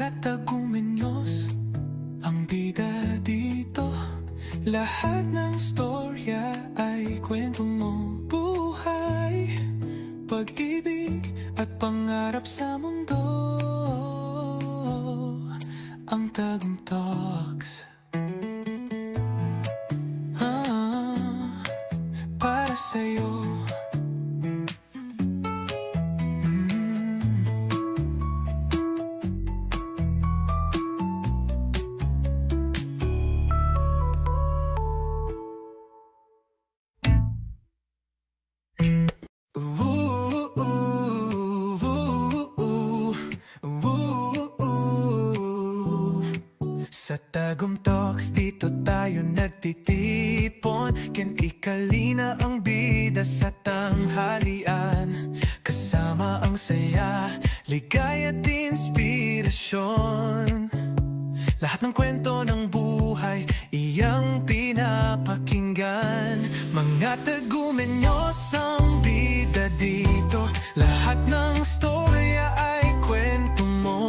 katagumenyos ang bida dito. Lahat ng storya ay kwento mo. Buhay, pag-ibig at pangarap sa mundo. Ang Tagum Talks, para sa'yo. Sa Tagum Talks, dito tayo nagtitipon. Ken Ikalina ang bida sa tanghalian. Kasama ang saya, ligaya at inspirasyon. Lahat ng kwento ng buhay, iyang pinapakinggan. Mga tagumenyos ang bida dito. Lahat ng storya ay kwento mo.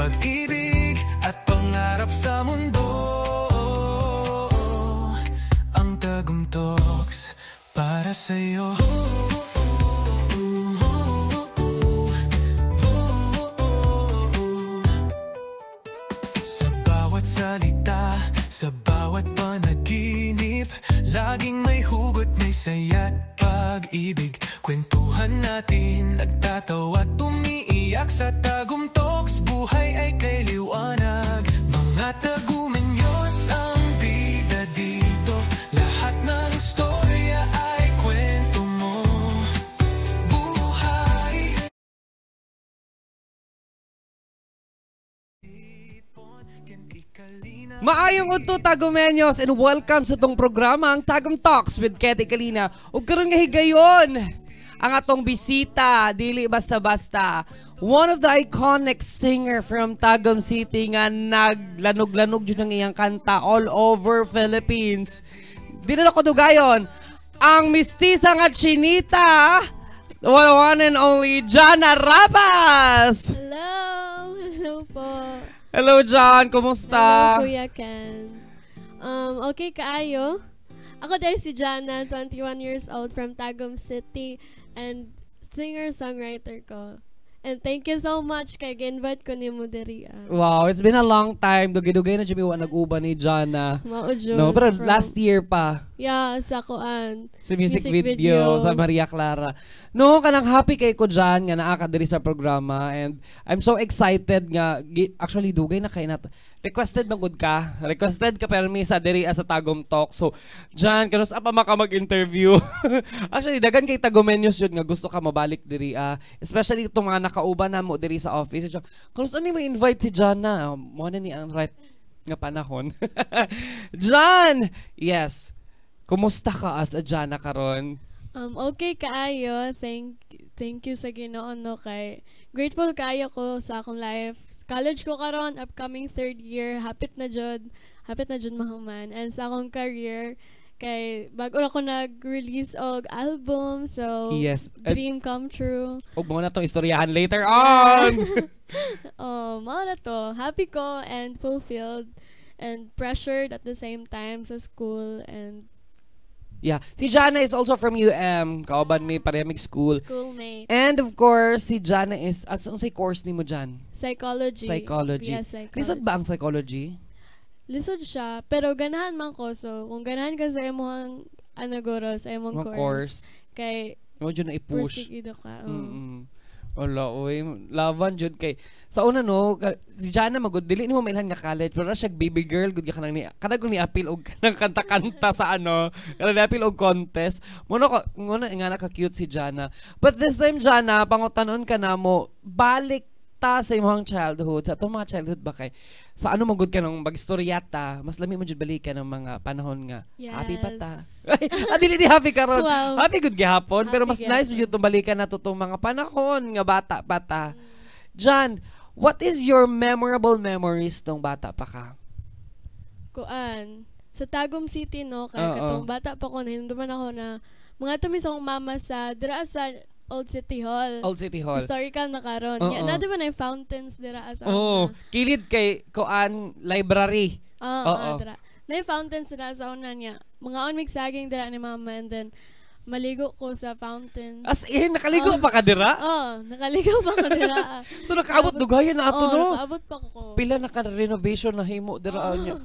Pag-ibig at pangarap sa mundo. Ang Tagum Talks, para sa'yo. Sa bawat salita, sa bawat panaginip, laging may hugot, may saya at pag-ibig. Kwentuhan natin, nagtatawa at umiiyak. Sa Tagum Talks, buhay ay kay liwanag. Mga tagumenyos ang bida dito. Lahat ng storya ay kwento mo. Buhay. Maayong udto Tagumenyos and welcome sa tong programa ang Tagum Talks with Ket Ikalina. Ug karon nga higayon ang atong bisita, dili basta-basta. One of the iconic singer from Tagum City nga naglanog-lanog jud ang iyang kanta all over Philippines. Di na ako dugayon, ang mistisa nga chinita, the one and only Jana Rabas! Hello! Hello po. Hello John, kumusta? Hello Kuya Ken. Okay kaayo? Ako dahil si Jana, 21 years old from Tagum City and singer-songwriter ko. And thank you so much kay gi-invite ko ni mo diri. Wow, it's been a long time. Dugay-dugay na jud nag-uban ni Jana. Mao jud. No, pero last year pa. Yeah, sa kuan. Sa music video sa Maria Clara. No, kanang happy kay ko dyan nga naa ka diri sa programa and I'm so excited nga actually dugay na kay nato. Requested man gud ka. Requested ka permisa diri sa Tagum Talk. So, dyan kanus apa maka mag-interview. Actually dagan kay Tagumenyos yun nga gusto ka mabalik diri especially itong mga nakauban na mo diri sa office. Kanus ani mo invite si Jana? Mo na ni ang right nga panahon. Jan, yes. Kumusta ka as a Jana karon? Okay kaayo. Thank you sa Ginoo no kay grateful kaayo ko sa akong life. College ko karon, upcoming third year, hapit na jud mahuman. And sa akong career kay bago ako nag-release og album, so yes, dream come true. Ug mo na tong istoryahan later on. Mao na to. Happy ko and fulfilled and pressured at the same time sa school and yeah, si Jana is also from UM, kauban may parehas school. Schoolmate. And of course, si Jana is, ano say course ni mo dyan? Psychology. Psychology. Yes, psychology. Lisod ba ang psychology? Lisod siya, pero ganahan man ko. So, kung ganahan ka sa imong, guro, sa imong course. Kay, mo dyan na i-push. Persigido ka. Wala, oy. Laban dyan kay, sa una no, si Jana magod, dili ni mo mailhan nga college, pero siya baby girl, good ka kanang ni, kanang ni appeal og kanang kanta-kanta sa kanang ni appeal og contest. Muna nga naka-cute si Jana. But this time, Jana, pangutanon ka na mo, balik ta sa imong childhood, sa itong mga childhood ba kay, sa ano magod ka ng mag-istoryata, mas lami mo dyan balikan ng mga panahon nga. Yes. Happy pa ta. Dili di happy ka ron. Wow. Happy good gihapon, pero mas nice mo gihapon. dyan itong balikan na itong mga panahon nga bata pa ta. John, what is your memorable memories tong bata pa ka? Kuan, sa Tagum City no, kaya katong bata pa ko, nahinduman ako na mga tumis akong mama sa dira sa Old City Hall. Old City Hall. Historical na karon. Oo. Na di ba na yung fountains dira asa? Oh, kilid kay Koan Library. Oo. Dira. Na yung fountains dira sa una niya. Mga on migsaging dira ni mama and then maligo ko sa fountain. As in, nakaligo pa ka dira? Nakaligo pa ko dira. So nakaabot dugayan na ato no? Nakaabot pa ko. Pila naka-renovation na himo dira niya.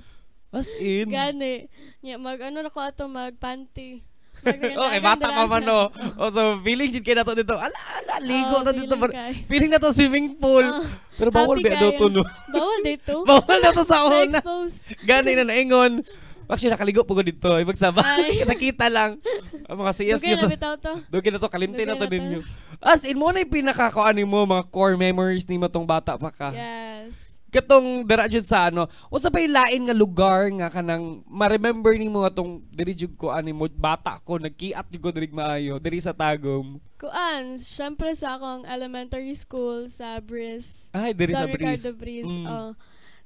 As in. Gani. Mag-ano na ko ato, mag-panty. Okay, bata pa man no. So, feeling jud kay nato dito. Ala, ligo na dito. Feeling na to swimming pool. Pero bawal ba daw to no? Bawal dito. Bawal na to sa una. Na-expose. Gani na naingon. Actually, nakaligo po ko dito. Ibig sabay, nakita lang. Ang mga siyas Dugay na bitaw to. Dugay na to, kalimti na to Dugay na ninyo. As in, mo na yung pinakakuan mo, mga core memories ni mo tong bata pa ka. Yes. Katong dira jud sa ano, usa pa yung lain nga lugar nga kanang ma-remember nimo atong diri jud ko ani mo bata ko nagkiat jud ko diri maayo diri sa Tagum. Kuan, syempre sa akong elementary school sa Briz. Ay, diri sa Don Briz. Ricardo Briz.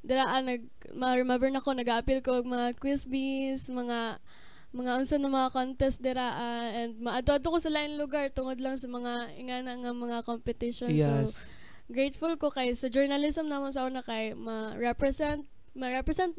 Dira ma-remember na ko nag-appeal ko og mga quiz bees, mga unsa na mga contest dira and maadto ko sa lain lugar tungod lang sa mga ingana nga mga competition. Yes. So grateful ko kay sa journalism naman sa una kay ma-represent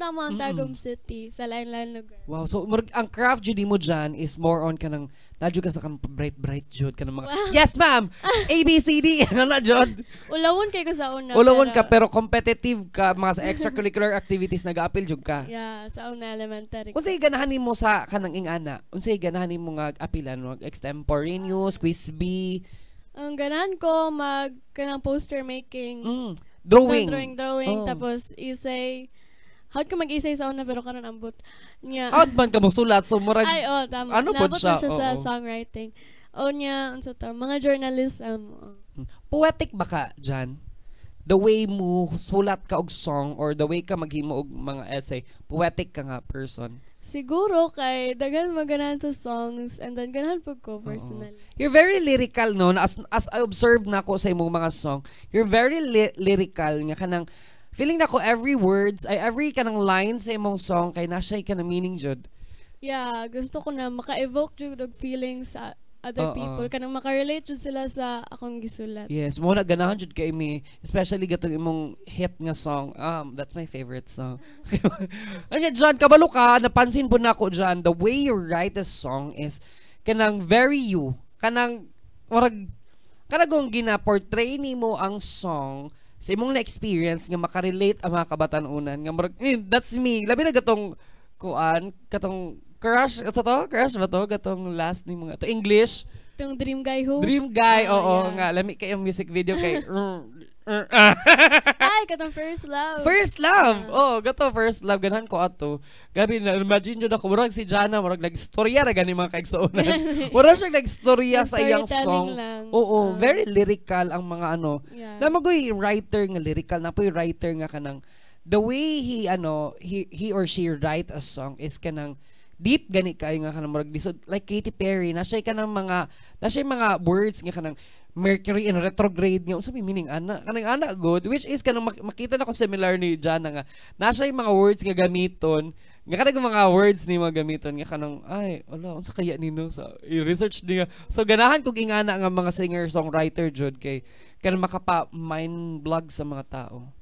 namo ang Tagum City sa lain-lain lugar. Wow, so ang craft jud mo dyan is more on kanang nadyo ka sa kanang bright jud kanang mga yes ma'am ABCD na jud. Ulawon kay ko sa una. Ulawon ka pero competitive ka mga sa extracurricular activities nag-appeal jud ka. Yeah, sa una elementary. Unsay ganahan nimo sa kanang ingana? Unsay ganahan nimo nga apilan mo extemporaneous, quiz bee? Ang ganahan ko kanang poster making. Drawing. Drawing tapos essay. How'd ka mag-essay sa una pero karon ambot niya. Out man ka mo sulat so murag Ay, tama. ano po Nabot siya? na siya sa songwriting. Niya, unsa to, mga journalism. Poetic ba ka dyan? The way mo sulat ka og song or the way ka maghimo og mga essay, poetic ka nga person. Siguro kay daghan maganahan sa songs and then ganahan pug ko personally. You're very lyrical no as I observed na ko sa imong mga song. You're very lyrical nga kanang feeling na ko every kanang line sa imong song kay nasa ka na meaning jud. Yeah, gusto ko na maka-evoke jud og feelings sa other people kanang maka-relate jud sila sa akong gisulat. Yes, mo na ganahan jud kay me, especially gatong imong hit nga song. That's my favorite song. Anya John, kabalo ka, napansin po nako John, the way you write a song is kanang very you. Kanang kanang gina-portray nimo ang song sa imong na-experience nga makarelate ang mga kabatanunan nga that's me. Labi na gatong katong crush, crush ba to? Gatong last ni mga to English. Itong Dream Guy Who? Dream Guy, oo nga. Lami kay yung music video kay Ay, katong First Love. First Love. Gato First Love ganahan ko ato. Gabi na imagine jud ako murag si Jana murag nagstorya ra gani mga kaigsuonan. Murag siya nagstorya sa iyang song. Oo, very lyrical ang mga ano. Yeah. Namagoy writer nga lyrical, napoy writer nga kanang the way he or she write a song is kanang deep gani kayo nga kanang murag lisod like Katy Perry na siya kanang mga words nga kanang Mercury in retrograde nga unsa may meaning kanang ana good which is kanang makita na ko similar ni Jana nga na siya mga words nga gamiton nga kanang mga words ni mga gamiton nga kanang ay wala unsa kaya nino sa research niya so ganahan kog ingana nga mga singer songwriter jud kay kanang makapa mind blog sa mga tao.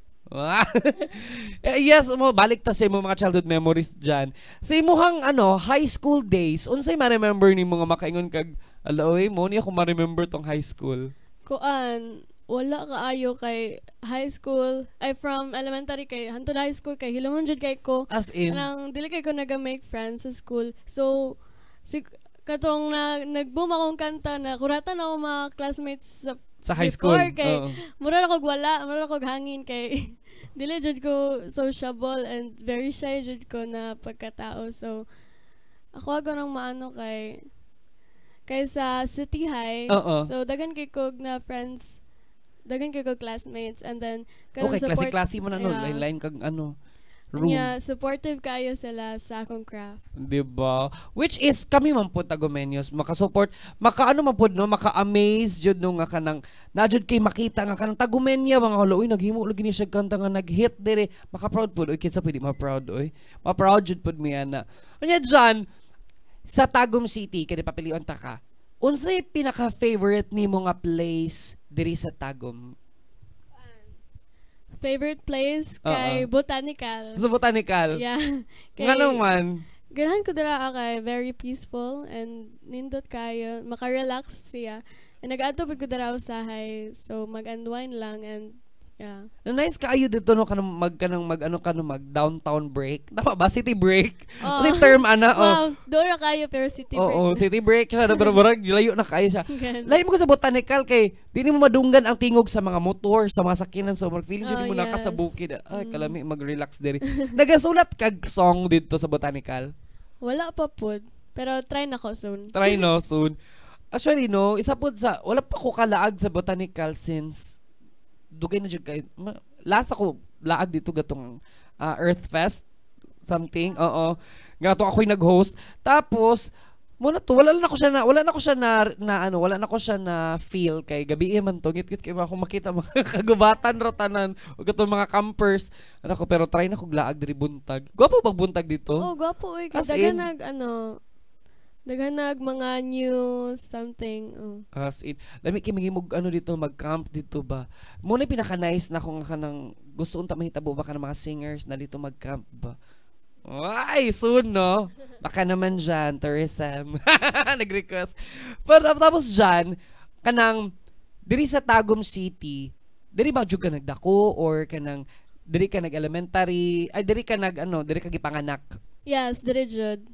Yes, balik ta sa imong mga childhood memories dyan. Sa imong high school days, unsay ma-remember nimo nga makaingon kag alaoy mo ni ako ma-remember tong high school? Wala kaayo kay high school ay from elementary kay hantod high school kay hilamon jud kay ko. As in? Nang dili kay ko naga-make friends sa school. So katong nag-boom akong kanta na kuratan ako mga classmates sa high school kay mura na kog hangin kay dili jud ko sociable and very shy jud ko na pagkatao so ako nang maano kay sa City High so daghan kay kog na friends daghan kay kog classmates and then okay klase mo na no line kag room. Yeah, supportive kayo sila sa akong craft. Diba? Which is, kami man po Tagumeños, makasupport, man po, no, maka-amaze jud no, nga kanang, na jud kay makita nga kanang Tagumenya, mga holo, uy, naghimo, lagi niya siya kanta nga, nag-hit dire, maka-proud po, uy, kinsa pwede ma-proud, uy. Ma-proud jud po miya na. Kanya dyan, sa Tagum City, kaya papilion ta ka, Unsay pinaka-favorite nimo nga place diri sa Tagum? Favorite place kay Botanical. Sa Botanical? Yeah. Nga naman? Ganahan ko dira kay very peaceful and nindot kayo, maka-relax siya. And nag-adto pud ko dira usahay, so mag-unwind lang and yeah. Nice kaayo dito no kanang mag downtown break. Tama ba city break? Oh. Kasi term ana Wow, dora kayo pero city break. Oo, city break siya pero murag layo na kayo siya. Layo mo ko sa Botanical kay dili mo madunggan ang tingog sa mga motor, sa mga sakyanan, so mag feel jud mo naka sa bukid. Ay kalami mag-relax diri. Nagasulat kag song dito sa Botanical? Wala pa pod, pero try na ko soon. Try no soon. Actually no, isa pod sa wala pa ko kalaag sa Botanical since dugay na jud kay last ako laag dito gatong Earth Fest something. Oo. Gato ako'y nag-host. Tapos muna to wala na ko siya na feel kay gabi man to git kay ako makita mga kagubatan ro tanan ug katong mga campers ko pero try na ko laag diri buntag. Gwapo bang buntag dito? Oh, gwapo oy. As Dagan mga new something. As in, lami kay maghimog dito, mag-camp dito ba. Muna pinaka-nice na kung kanang gusto unta mahitabo ba ka ng mga singers na dito mag-camp ba. Ay, soon no. Baka naman dyan, tourism. Nag-request. Pero tapos dyan, kanang diri sa Tagum City, diri ba jud ka nagdako or kanang diri ka nag-elementary, ay diri ka gipanganak. Yes, diri jud.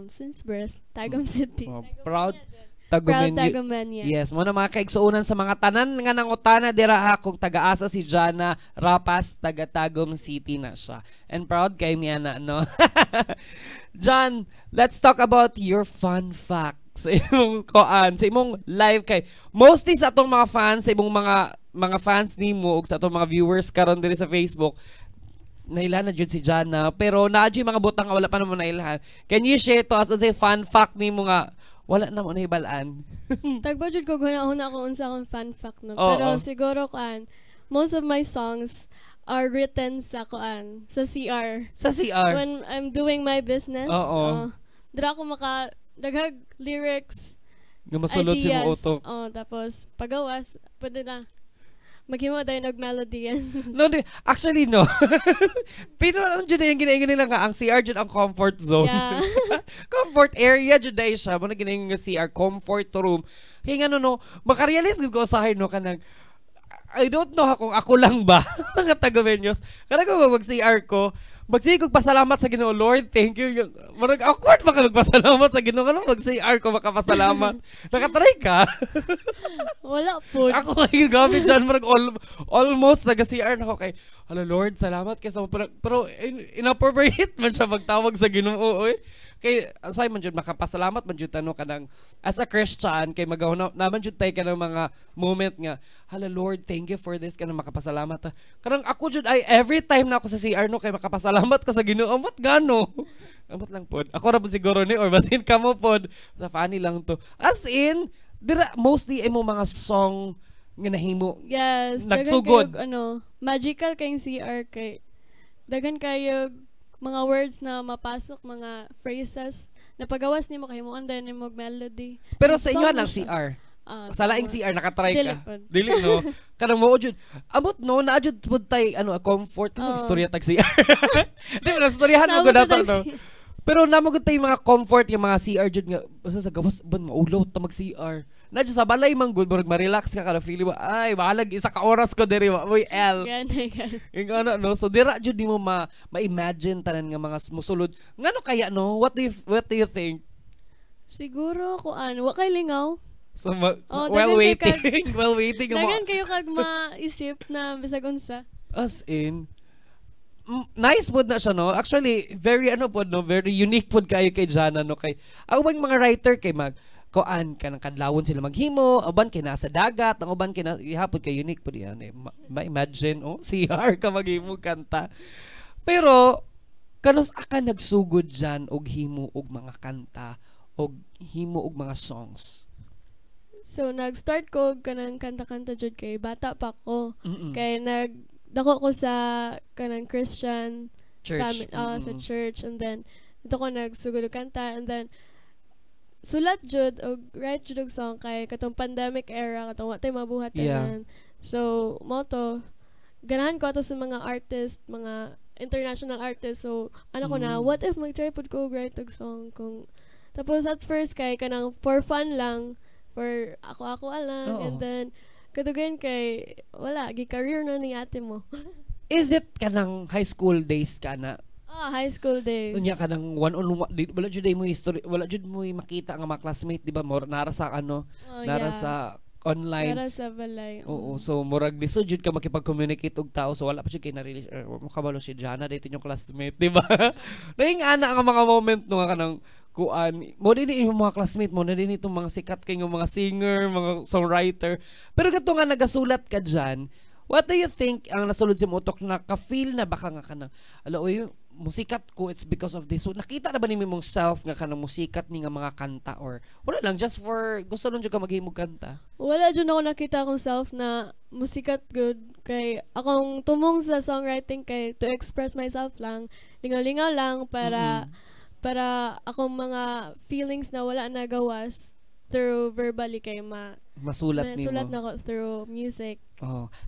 Since birth, Tagum City. Proud Tagumania. Yes, mo na mga kaigsuunan sa mga tanan nga nangutana dira kung taga-asa si Jana Rapas, taga Tagum City na siya. And proud kay niya na, no? John, let's talk about your fun facts sa imong sa imong live kay mostly sa atong mga fans, sa imong mga fans nimo ug sa atong mga viewers karon diri sa Facebook. Nailan na jud si Jana pero naadyo mga butang nga wala pa naman nailan. Can you share to us unsay fun fact nimo nga wala na mo nahibalaan? Tagba jud ko guna ako unsa akong fun fact no. Pero siguro most of my songs are written sa sa CR. Sa CR. When I'm doing my business. Dira ako daghag lyrics. Nga masulod si mo utok. Tapos pagawas pwede na. Maghimo tayo melody yan. No, actually no. Pero ang jud yung ginaingin nila nga ang CR jud ang comfort zone. Yeah. Comfort area jud dai siya. Mo na ginaingin nga CR comfort room. Hinga no, makarealize ko usahay no kanang I don't know kung ako lang ba nga taga-Venyos. Kana ko mag-CR ko, magsigog pasalamat sa Ginoo, Lord, thank you. Marag awkward baka magpasalamat sa Ginoo, ano mag-CR ko makapasalamat. Nakatry ka? Wala po. Ako kay gamit dyan, marag almost naga-CR na ako kay, hala Lord, salamat kay sa pero inappropriate man siya magtawag sa Ginoo, oy. Kay asay man jud makapasalamat man jud tano kanang as a Christian kay magahuna naman jud tay kanang mga moment nga hala Lord thank you for this kanang makapasalamat kanang ako jud ay every time na ako sa CR no kay makapasalamat ka sa Ginoo amot gano amot lang pod ako ra pod siguro ni or basin ka mo pod sa funny lang to as in dira mostly imo mga song nga nahimo yes nagsugod magical kay CR kay dagan kayo mga words na mapasok, mga phrases na pagawas nimo kay mo anday nimo melody. Pero sa inyo lang CR. Sa laing CR nakatry ka. Dili no. Kanang mo jud. Amot no na jud pud tay comfort ng istorya tag CR. Di ba istoryahan mo gud dapat no. Pero namo gud tay mga comfort yung mga CR jud nga basta sa gawas ban maulaw ta mag CR. Na jud sa balay man gud murag ma-relax ka kada feel mo ay bahalag isa ka oras ko diri moy L. Yung no so dira jud nimo ma-imagine tanan nga mga musulod. Ngano kaya no? What do you think? Siguro ko wa kay lingaw. So while waiting dagan kayo kag maisip na bisag unsa. As in nice pod na siya no. Actually very very unique pod kayo kay Jana no kay ang mga writer kay kuan kanang kadlawon sila maghimo uban kay nasa dagat ang uban kay ihapon kay unique pud yan ma-imagine CR ka maghimo kanta pero kanos aka nagsugod dyan og himo og mga kanta og himo og mga songs. So nag-start ko kanang kanta-kanta jud kay bata pa ko kay nagdako ko sa kanang Christian church sa church and then dito ko nagsugod og kanta and then sulat jud o write jud og song kay katong pandemic era katong wa tay mabuhat tanan. So mo to ganahan ko ato sa mga artist, mga international artist. So ano ko na, what if mag-try pud ko write og song kung tapos at first kay kanang for fun lang, for ako lang, and then kadugan kay wala gi-career na ni ate mo. Is it kanang high school days ka na? High school days. Unya ka ng one-on-one, wala jud mo history, wala jud mo makita nga mga classmate, di ba? Nara sa nara sa online. Nara sa balay. Oo, so murag lisod jud ka makipag-communicate og tao, so wala pa jud kay na-release. Makabalo si Jana dito yung classmate, di ba? Naing ana nga mga moment no nga kanang kuan mo din yung mga classmate mo na din itong mga sikat kay nga mga singer, mga songwriter. Pero gato nga nagasulat ka diyan. What do you think ang nasulod si Motok na ka-feel na baka nga kanang ala oy musikat ko it's because of this. So nakita na ba ni mong self nga kanang musikat ni nga mga kanta or wala lang just for gusto lang jud ka maghimog kanta? Wala jud ako nakita akong self na musikat good kay akong tumong sa songwriting kay to express myself lang. Lingaw-lingaw lang para akong mga feelings na wala nagawas through verbally kay masulat nimo. Masulat na ko through music.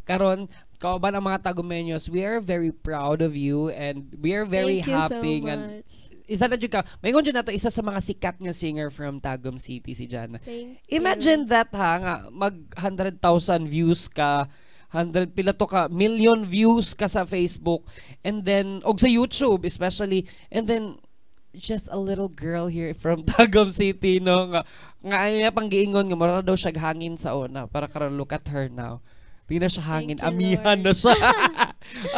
Karon kauban ang mga Tagumeños, we are very proud of you and we are very happy so nga isa na jud ka. Mayingon jud nato isa sa mga sikat nga singer from Tagum City si Jana. Imagine that nga mag 100,000 views ka, 100 pila to ka million views ka sa Facebook and then og sa YouTube especially, and then just a little girl here from Tagum City no nga ay pang giingon nga mara daw siya hangin sa una para karon look at her now. Di na siya hangin, amihan na siya.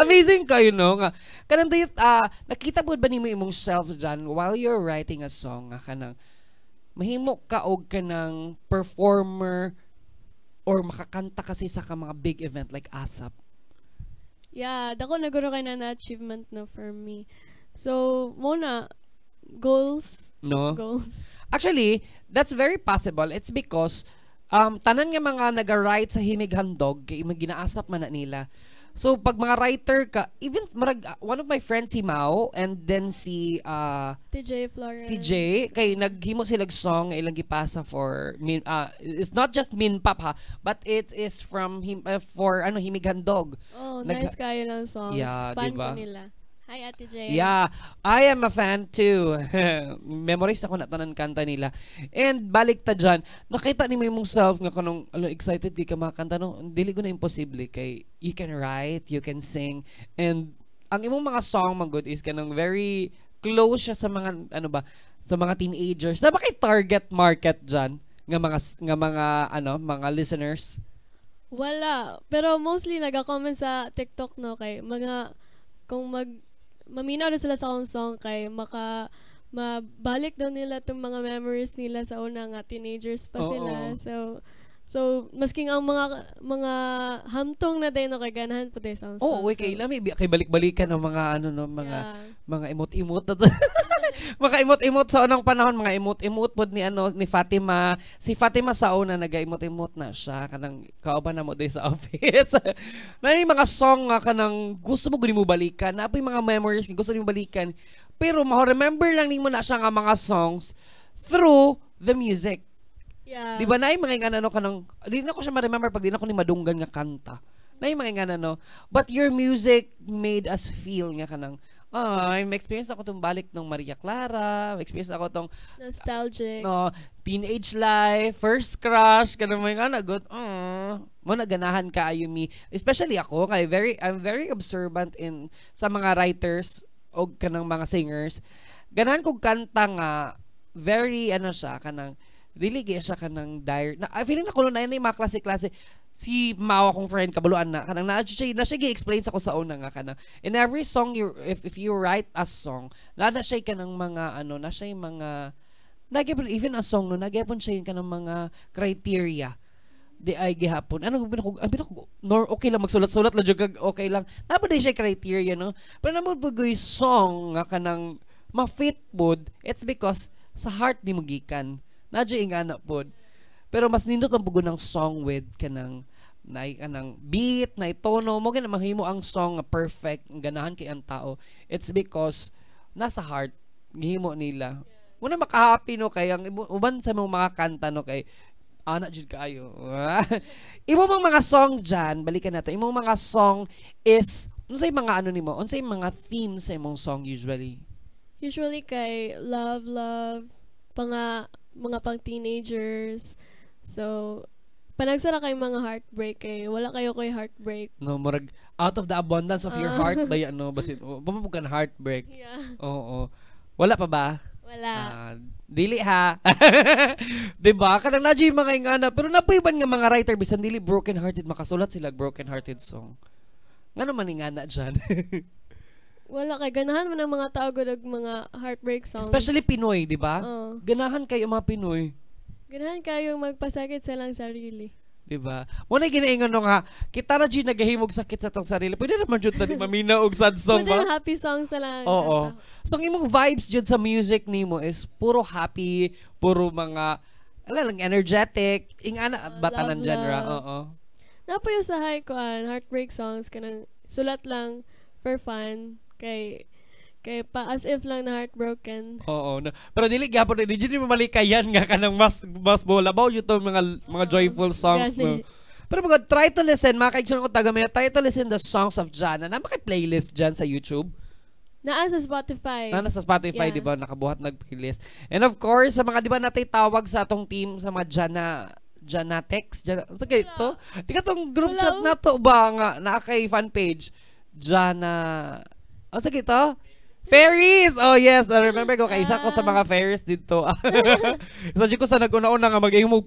Amazing kayo no nga. Kanang dayot nakita mo ba nimo imong self dyan while you're writing a song nga kanang mahimo ka og kanang performer or makakanta kasi sa ka mga big event like ASAP? Yeah, dako naguro kay na achievement no for me. So, muna goals. No? Goals. Actually, that's very possible. It's because tanan nga mga naga-write sa Himig Handog kay ginaasap man na nila. So pag mga writer ka, even one of my friends si Mao and then si TJ Florence. Si Jay kay naghimo sila song ilang gipasa for it's not just Min Pop ha, but it is from him for Himig Handog. Oh, nice kayo ng songs. Yeah, fan diba? ko nila. Hi, Ate Jay. Yeah, I am a fan too. Memorize ako na tanan kanta nila. And balik ta dyan, nakita ni mo yung self nga kanong excited di ka makakanta. No? Dili ko na imposible kay you can write, you can sing, and ang imong mga song magud is kanang very close siya sa mga sa mga teenagers. Na ba kay target market dyan nga mga listeners? Wala, pero mostly naga-comment sa TikTok no kay mga kung maminaw na sila sa akong song kay mabalik daw nila tong mga memories nila sa una nga teenagers pa sila. So masking ang mga hamtong na day no kay ganahan pa day sa song. Kay lami kay balik-balikan ang mga mga emot-emot na mga emot-emot sa unang panahon, mga emot-emot pod ni Fatima. Si Fatima sa una naga-emot-emot na siya kanang kauban na mo day sa office. Na yung mga song nga kanang gusto mo guni mo balikan. Na yung mga memories nga gusto mo balikan. Pero remember lang nimo na siya nga mga songs through the music. Yeah. Di ba na yung mga kanang di na ko siya ma-remember pag di na ko ni madunggan nga kanta. Na yung mga but your music made us feel nga kanang experience ako tong balik ng Maria Clara, experience ako tong nostalgic. Teenage life, first crush, kanang mga good. Mo naganahan ka Ayumi. Especially ako kay I'm very observant in sa mga writers o kanang mga singers. Ganahan kog kanta nga very siya kanang dili siya kanang dire. Feeling na kuno na yung mga klase-klase. Si Mao akong friend kabuluan na kanang na siya gi-explain sa ko sa una nga kanang in every song if you write a song na siya kanang mga na siya yung mga nagyapon even a song nagyapon siya yung kanang mga criteria di ay gihapon okay lang magsulat-sulat lang jud okay lang napod siya criteria no pero namod bugoy song nga kanang ma-fit pod it's because sa heart ni mo gikan nadyo ingana pod. Pero mas nindot man pugod ng song with kanang beat, na tono mo gina mahimo ang song nga perfect, ganahan kay ang tao. It's because nasa heart gihimo nila. Muna maka-happy no kay ang uban sa mga kanta no kay ana jud kaayo. Imo mga song dyan, balikan nato. Imo mga song is unsay mga ano nimo? Unsay mga themes sa imong song usually? Usually kay love, mga pang teenagers. So, panagsara kay mga heartbreak kay wala kayo kay heartbreak. No, murag out of the abundance of your heart ba ano basin bumabugan heartbreak. Yeah. Oo. Wala pa ba? Wala. Dili ha. 'Di ba? Kanang nadyo yung mga ingana pero napayban nga mga writer bisan dili broken hearted makasulat sila broken hearted song. Ngano man ingana diyan? Wala kay ganahan man ang mga tao gud og mga heartbreak songs. Especially Pinoy, 'di ba? Ganahan kayo mga Pinoy. Ganahan kayong magpasakit sa lang sarili. 'Di ba? Mo na ginaingon no nga kita na gyud nagahimog sakit sa tong sarili. Pwede naman jud tani mamina og sad song Pwede ba? happy songs sa lang. Oo. So ang imong vibes jud sa music nimo is puro happy, puro mga lang energetic, ingana bata ng genre. Oo. Napayo sa high ko heartbreak songs kanang sulat lang for fun kay pa as if lang na heartbroken. Oo. No. Pero dili gyapon di jud mo malikayan nga kanang mas bola ba jud tong mga joyful songs no. Pero mga try to listen, mga kaigsoon ko taga try to listen the songs of Jana. Na playlist dyan sa YouTube. Naa sa Spotify. Sa Spotify, Yeah. di ba? Nakabuhat nag-playlist. And of course, sa mga, di ba, natay tawag sa atong team, sa mga Janatex. Sa ito? Di ka tong group chat na to ba nga, na kay fan page? Sa ito? Fairies! Oh yes, I remember ko kaisa ko sa mga fairies dito. Isa ko sa nag-una-una nga maghimo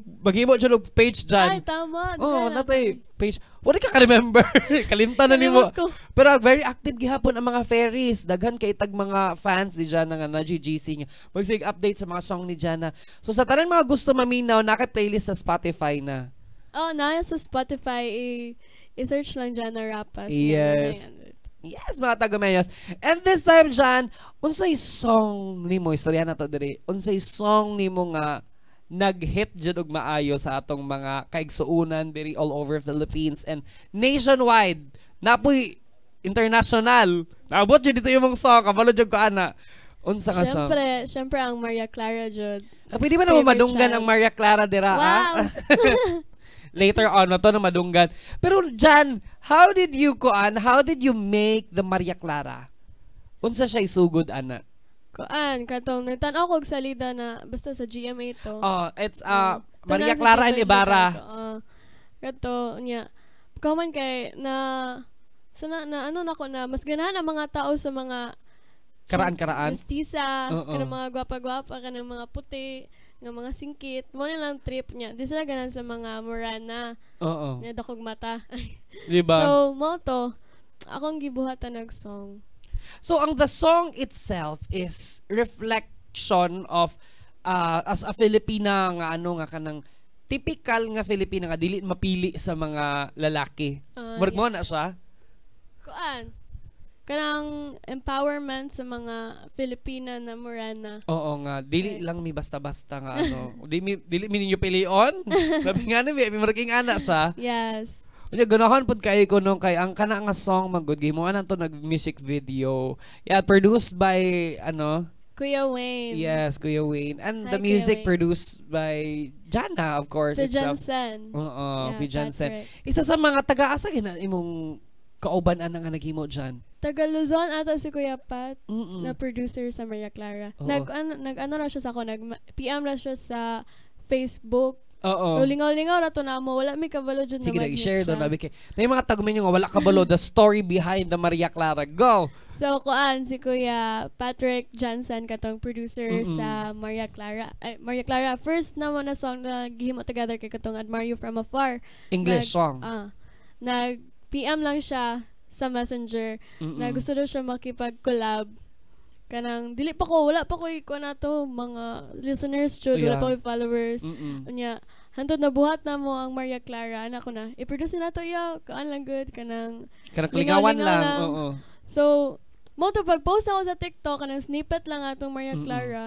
dyan og page dyan. Ay, tama. Oh, natay page. Wala ka ka-remember. Kalimtan na nimo. Pero very active gihapon ang mga fairies. Daghan kay tag mga fans ni Jana nga na GGC nga. Magsig update sa mga song ni Jana. So sa tanan mga gusto maminaw, naka-playlist sa Spotify na. Oh, na sa Spotify i-search lang Jana Rapas. Yes. Yes, mga taga-mayas. And this time, Jan, unsay song nimo, istorya na to diri, unsay song nimo nga nag-hit dyan og maayo sa atong mga kaigsuunan diri all over Philippines and nationwide. Napoy international. Naabot dyan dito yung song, kabalo dyan ko ana. Unsa ka song? Siyempre ang Maria Clara Jud. Pwede ba na madunggan ang Maria Clara dira? Wow! Later on, to na madunggan. Pero Jan, how did you make the Maria Clara? Unsa siya isugod, ana? Katong nagtanaw ko og salida na basta sa GMA to. Oh, it's Maria Clara and Ibarra. Kato niya. Kaman kay na ano nako na mas ganahan ang mga tao sa mga karaan-karaan. Mestiza, kanang mga gwapa-gwapa, kanang mga puti, nga mga singkit. Mo nilang trip niya. Di sila ganan sa mga Morana. Oo. Niya dakog mata. Diba? So, mo to, akong gibuhatan nag song. So, the song itself is reflection of as a Filipina nga nga kanang typical nga Filipina nga dili mapili sa mga lalaki. Murag mo na siya? Kanang empowerment sa mga Filipina na Morana. Oo nga, dili lang mi basta-basta nga dili mi ninyo pilion. Sabi nga ni mi marking ana sa. Yes. Unya ganahan pud kay ko nung kay ang kana nga song magud gimo anan to nag music video. Yeah, produced by Kuya Wayne. Yes, Kuya Wayne. And Hi, the music Kuya Wayne. produced by Jana, of course. The Jansen. Oo, Yeah, Jansen. that's right. Isa sa mga taga-asa gina imong kauban ana nga naghimo dyan. Taga Luzon ata si Kuya Pat Mm-mm. na producer sa Maria Clara. Oo. Nag-ano ra siya sa ako, nag-PM ra siya sa Facebook. Oo. So, lingaw-lingaw ra to na mo. Wala mi kabalo dyan Sige na na, mag-meet i-share siya. doon. Nabi kay, na yung mga tagumin nyo nga, wala kabalo, the story behind the Maria Clara. Go! So, si Kuya Patrick Jansen katong producer Mm-mm. sa Maria Clara. Maria Clara, first na mo na song na gihimo together kay katong Admire You From Afar. English song. Nag-PM lang siya sa Messenger Mm-mm. na gusto daw siya makipag-collab. Kanang, wala pa ko na to, mga listeners, wala Yeah. pa ko followers. Mm-mm. Unya, hantod na buhat na mo ang Maria Clara. Anak ko na, i-produce na to kaan lang good, kanang Kanang ligawan lingaw-lingaw lang. lang. Oo. So, mo to pag-post ako sa TikTok, kanang snippet lang atong Maria Mm-mm. Clara.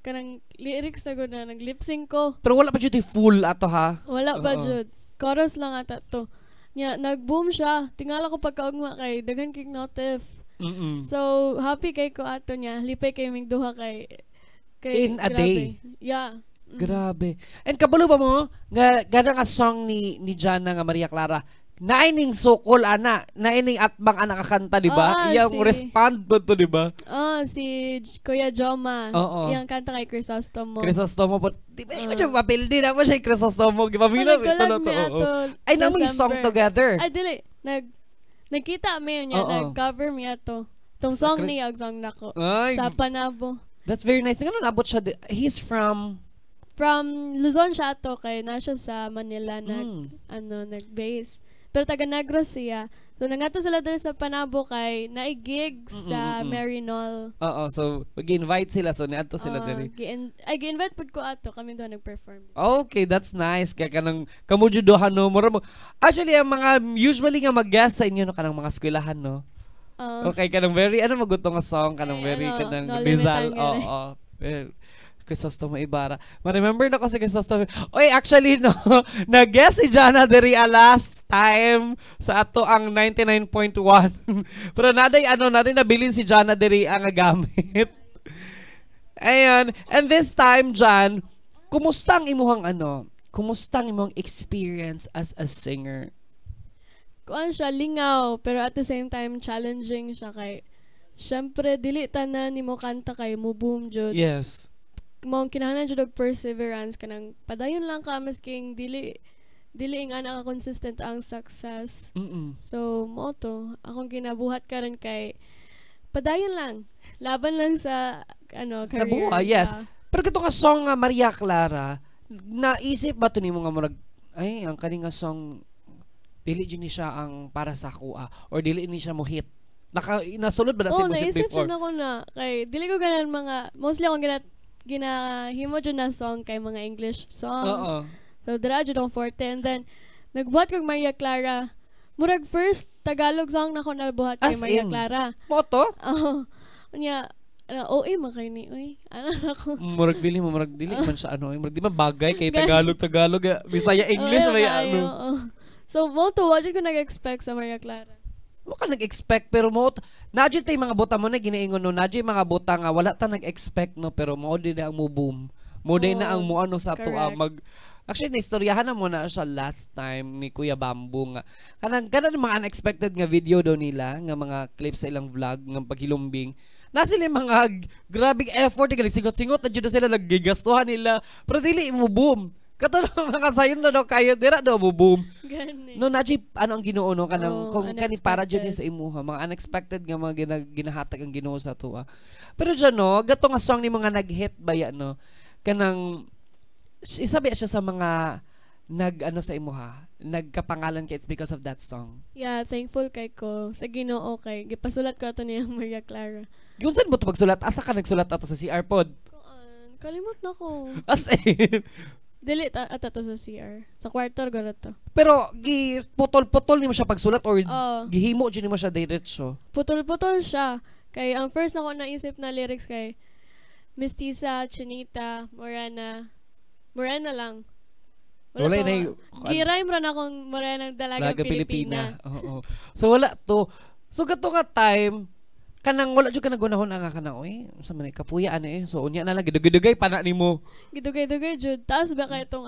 Kanang lyrics na good na, nag-lip sync ko. Pero wala pa dyan full ato ha. Wala pa Oo. jud. Chorus lang ata to. Nya, nag-boom siya. Tingala ko pagkaugma kay daghan kay notif. Mm-mm. So, happy kay ko ato niya. Lipay kay ming duha kay In a grabe. day. Yeah. Grabe. And kabalo ba mo nga gana nga song ni Jana nga Maria Clara naining sukol ana, naining atbang ana kakanta, di ba? Iyang respond po to, di ba? Si Kuya Joma. Oo. Iyang kanta kay Crisostomo. Crisostomo po. Di ba yung siya papildi na mo siya Crisostomo. Gipamila. Nagkulag niya to. Ay, na mo yung song together. Ay, dili. Nagkita mo yun niya. Nag-cover niya to. Tong song niya, ang song nako. Sa Panabo. That's very nice. Nga nabot siya. He's from Luzon siya to. Kay na siya sa Manila nag-base. Pero taga Negros siya. So, nangato sila dito sa Panabo kay naigig sa Marinol. Oo, so, mag-invite sila. So, niadto sila dito. Gi-invite po ko ato. Kami doon nag-perform. Okay, that's nice. Kaya kanang kamujudohan, no? Actually, ang mga usually nga mag-guest sa inyo, no? Kanang mga eskwelahan, no? Okay, kanang very, magutong nga song? Kanang very, kanang Rizal. Oo. Crisostomo Ibarra. Ma-remember na ko si Crisostomo. Oy, actually, no, nag-guest si Jana diri last time sa ato ang 99.1. Pero naday nabilin si Jana diri ang gamit. Ayan. And this time, Jan, kumusta ang imong experience as a singer? Kuan siya, lingaw, pero at the same time, challenging siya kay, syempre, dili tanan ni mo kanta kay mo boom jud. Yes. Mong kinahanglan jud og perseverance kanang padayon lang ka masking dili ing ana ka consistent ang success. So mo to akong ginabuhat karon kay padayon lang laban lang sa career sa buhay. Yes. Pero kito nga song nga Maria Clara, naisip ba to nimo nga murag ay ang kani nga song dili jud ni siya ang para sa kuha or dili ni siya mo hit. Nasulod ba na si music before? Naisip ko na kay dili ko ganan mga mostly akong ginahimo dyan na song kay mga English songs. So, dira dyan ang forte. And then, nagbuhat kong Maria Clara. Murag first Tagalog song na ako nabuhat kay Maria Clara. Moto? Oo. Unya, makay ni. Uy, ako. Murag feeling mo, murag dili man siya murag di man bagay kay Tagalog, Bisaya, English, So, moto, what did ko nag-expect sa Maria Clara? Mo ka nag-expect pero mo nadyo tay mga bota mo na ginaingon no nadyo mga bota nga wala ta nag-expect no pero mo di na ang mo boom mo di na ang mo sa to actually naistoryahan na mo na siya last time ni Kuya Bamboo nga kanang mga unexpected nga video daw nila nga mga clips sa ilang vlog nga paghilumbing na sila mga grabing effort nga singot-singot na dyan sila naggigastuhan nila pero dili mo boom kato mga sayon na daw kayo dira daw mo boom. No naji ang Ginoo no kanang kung kani para jud sa imuha mga unexpected nga mga ginahatag ang Ginoo sa tuwa. Pero dyan no gato nga song ni mga nag-hit baya no kanang isabi siya sa mga sa imuha nagkapangalan kay it's because of that song. Yeah, thankful kay ko sa Ginoo kay gipasulat ko ato niya Maria Clara. Gunsan mo to pagsulat asa ka nagsulat ato sa CR pod? Kalimot na ko. As in dili ato sa CR. Sa kwarto garo to. Pero putol-putol nimo siya pagsulat or gihimo jud nimo siya diretso? Putol-putol siya. Kay ang first na ko naisip na lyrics kay Mestiza, Chinita, Morena lang. Wala na gi-rhyme ra na akong Morena Dalaga Pilipina. Oo. So wala to. So gato nga time kanang wala jud ka nagunahon nga kanang sa man kapuya so unya na lang gidugay pana nimo gidugay jud taas ba kay tong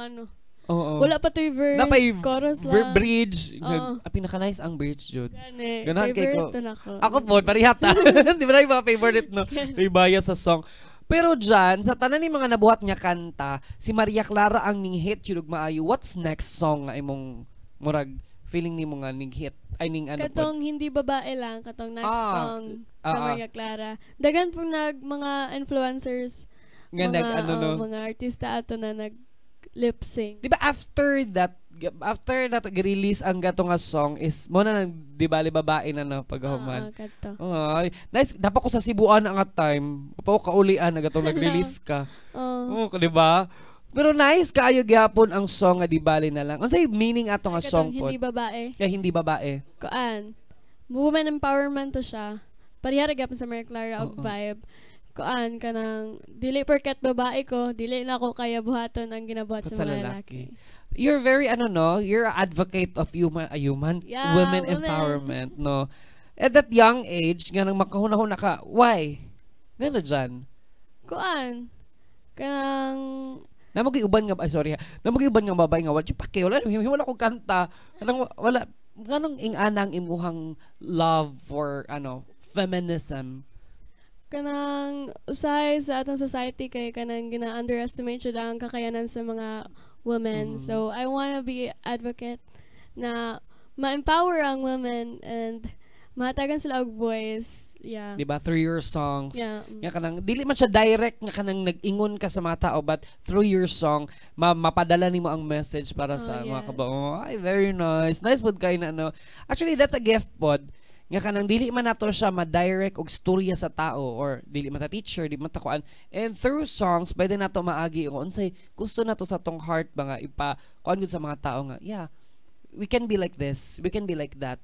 Oo. Wala pa to'y verse chorus lang bridge pinaka nice ang bridge jud ganahan kay ko ako po parihat di ba na yung mga favorite no ibaya sa song pero dyan sa tanan ni mga nabuhat niya kanta si Maria Clara ang ning hit yun maayo what's next song nga imong murag feeling nimo nga ning hit ay ning katong hindi babae lang katong next song sa Maria Clara dagan pong mga influencers nga mga artista ato na nag lip sync di ba after that release ang gato nga song is mo na di bali babae na paghuman nice dapat ko sa Cebuan ang time pa ko kaulian na gatong nag-release ka di ba. Pero nice kaayo gyapon ang song nga di bali na lang. Unsay meaning ato nga song pod? Hindi babae. Hindi babae. Kuan. Woman empowerment to siya. Parihara gyapon sa Maria Clara og vibe. Kuan kanang dili porket babae ko, dili na ako kaya buhaton ang ginabuhat sa mga lalaki. You're very you're an advocate of women empowerment, no. At that young age nga nang makahuna-huna ka, why? Ngano dyan? Kuan. Kanang Namugi uban nga sorry ha. Namugi uban nga babae nga wala ko kanta. Kanang wala nganong ing-anang imuhang love for feminism. kanang usahay sa atong society kay kanang gina-underestimate siya ang kakayanan sa mga women. So I wanna be advocate na ma-empower ang women and mahatagan sila og voice. Yeah. Diba? Through your songs. Yeah. Nga kanang dili man siya direct nga kanang nag-ingon ka sa mga tao, but through your song mapadala nimo ang message para sa mga kabao. Ay, very nice. Nice pod kay na Actually, that's a gift pod. Nga kanang dili man nato siya ma-direct og storya sa tao or dili man ta teacher, di man ta kuan. And through songs pwede nato maagi kung unsay gusto nato sa tong heart ba nga ipa kuan gud sa mga tao nga. Yeah. We can be like this. We can be like that.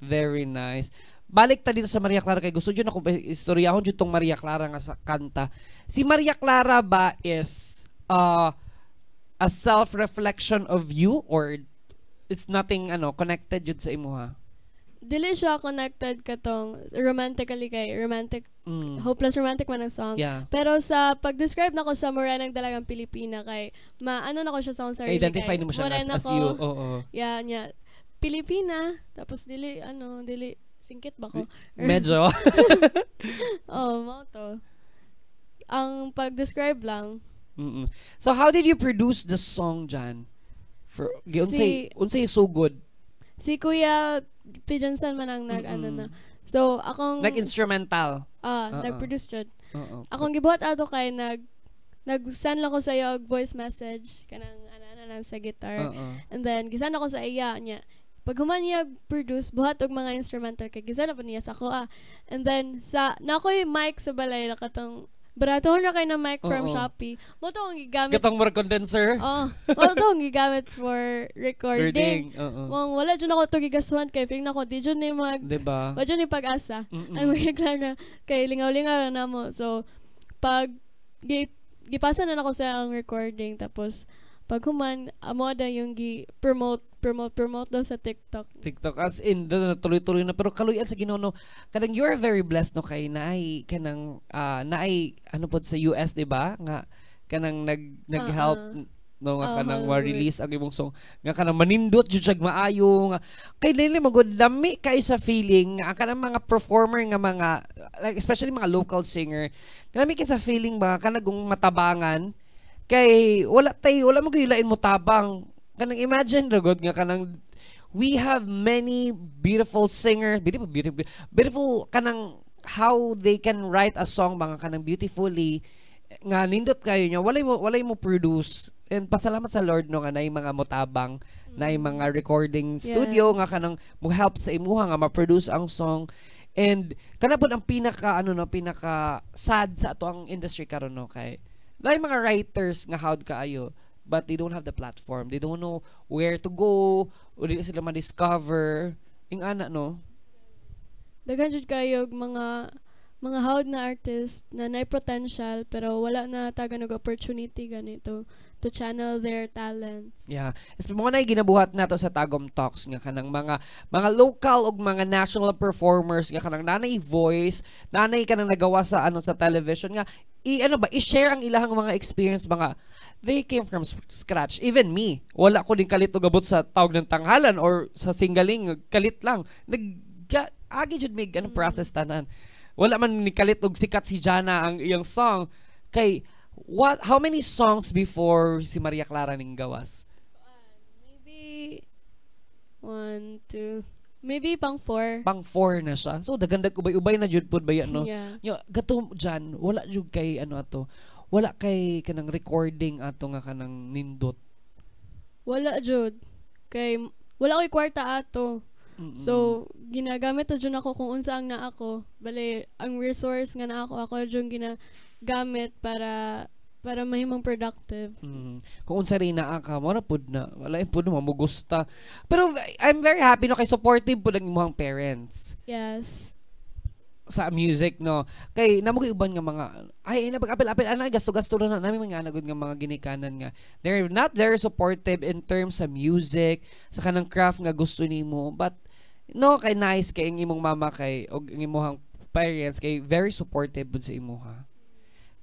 Very nice. Balik ta dito sa Maria Clara kay gusto jud ako istoryahon jud tong Maria Clara nga sa kanta. Si Maria Clara ba is a self-reflection of you or it's nothing connected jud sa imuha? Dili siya connected katong romantically kay romantic hopeless romantic man ang song. Yeah. Pero sa pag-describe nako sa Morenang Dalagang Pilipina kay maano nako siya sa akong sarili. Identify nimo siya as you. Oo. Yeah, nya. Pilipina, tapos dili singkit ba ko? Medyo. Mo to. Ang pag-describe lang. So how did you produce the song, Jan? For unsay so good? Si Kuya Pigeonson man ang na. So akong instrumental. nag-produce jud. Akong gibuhat ato kay nag-send lang ko sa iyo og voice message kanang ana sa guitar. And then gisan ako sa iya niya. Pag human niya produce buhat og mga instrumental kay gisan pa niya sa ako And then na ako'y mic sa balay na katong barato na kay na mic from Shopee. Mo to ang gigamit. Katong more condenser. Mo to ang gigamit for recording. Mong wala jud ako to gigaswan kay feeling nako di jud ni diba? Wa jud ni pag-asa. Ang magigla na kay lingaw-lingaw na mo. So pag gipasa na nako sa ang recording tapos pag human amo da yung promote daw sa TikTok as in tuloy-tuloy na pero kaluyan sa Ginoo kanang you are very blessed kay naay kanang naay pod sa US di ba nga kanang nag-help nga kanang ma-release ang imong song nga kanang manindot jud siya maayo nga kay dili magud lami kay sa feeling nga kanang mga performer nga mga like especially mga local singer lami kay sa feeling ba kanang matabangan kay wala mo gyulain mo tabang kanang imagine ragod nga kanang we have many beautiful singers beautiful kanang how they can write a song mga kanang beautifully nga nindot kayo nya walay mo produce and pasalamat sa Lord nga naay mga motabang naay mga recording studio nga kanang mo help sa imuha nga ma-produce ang song. And kana pud ang pinaka pinaka sad sa ato ang industry karon kay may mga writers nga hawd kaayo but they don't have the platform. They don't know where to go o di sila ma-discover. Ing ana Daghan jud kayo mga hawd na artist na naay potential pero wala na tagan og opportunity ganito to channel their talents. Yeah. Mo na ginabuhat nato sa Tagom Talks nga kanang mga local ug mga national performers nga kanang nanay voice, nanay kanang nagawa sa sa television nga i-share ang ilahang mga experience mga they came from scratch. Even me, wala ko din kalit og abot sa tawag ng tanghalan or sa singgaling kalit lang. Agi jud mig process tanan. Wala man ni kalit og sikat si Jana ang iyang song kay how many songs before si Maria Clara ning gawas? Maybe 1, 2 maybe pang 4. Pang 4 na siya. So dagandag ubay-ubay na jud pud baya Yeah. Nya gato Jan, wala jud kay ato. Wala kay kanang recording ato nga kanang nindot. Wala jud. Kay wala koy kwarta ato. So ginagamit jud ako kung unsa ang naa ako. Bale ang resource nga naa ako jud ginagamit para mahimong productive. Kung unsa rin naa ka mo na pud na wala pud mo gusta. Pero I'm very happy kay supportive pud ang imong parents. Yes. Sa music kay namo uban nga mga ay napag-apil-apil ana gasto-gasto na nami mga anagod nga mga ginikanan nga they're not very supportive in terms sa music sa kanang craft nga gusto nimo but kay nice kay ang imong mama kay og ang imong parents kay very supportive pud sa imuha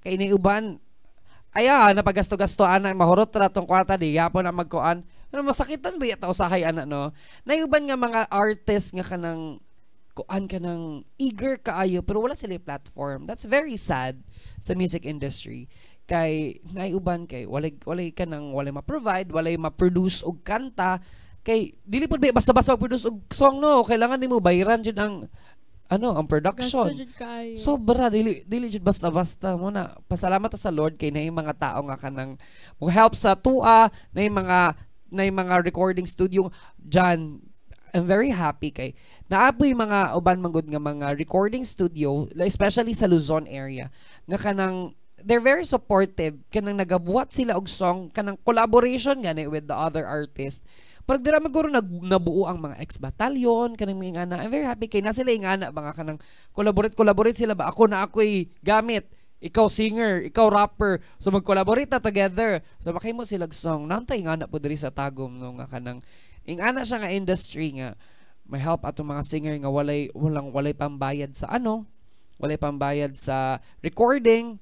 kay ni uban napagasto-gasto ana mahurot ra tong kwarta di yapon na magkuan. Ano masakitan ba yata usahay ana no? Nayuban nga mga artist nga kanang kuan kanang eager kaayo pero wala sila platform. That's very sad sa music industry. Kay nayuban kay walay kanang walay ma-provide, walay ma-produce og kanta kay dili pud basta-basta mag-produce og song no. Kailangan nimo bayaran jud ang ang production. Gasto jud kaayo. Sobra dili jud basta-basta mo na. Pasalamat ta sa Lord kay naay mga tao nga kanang mo help sa tua, naay mga recording studio dyan. I'm very happy kay naapoy mga uban manggod nga mga recording studio, especially sa Luzon area, nga kanang they're very supportive kanang nagabuhat sila og song kanang collaboration gani with the other artists. Pag dira maguro nabuo ang mga ex-batalyon kanang mga ana. I'm very happy kay na sila ing ana mga kanang collaborate sila ba ako na ako'y gamit. Ikaw singer, ikaw rapper. So mag-collaborate na together. So makay mo silag song. Nantay nga na po diri sa tagom no nga kanang ingana siya nga industry nga may help atong mga singer nga walay pambayad sa walay pambayad sa recording,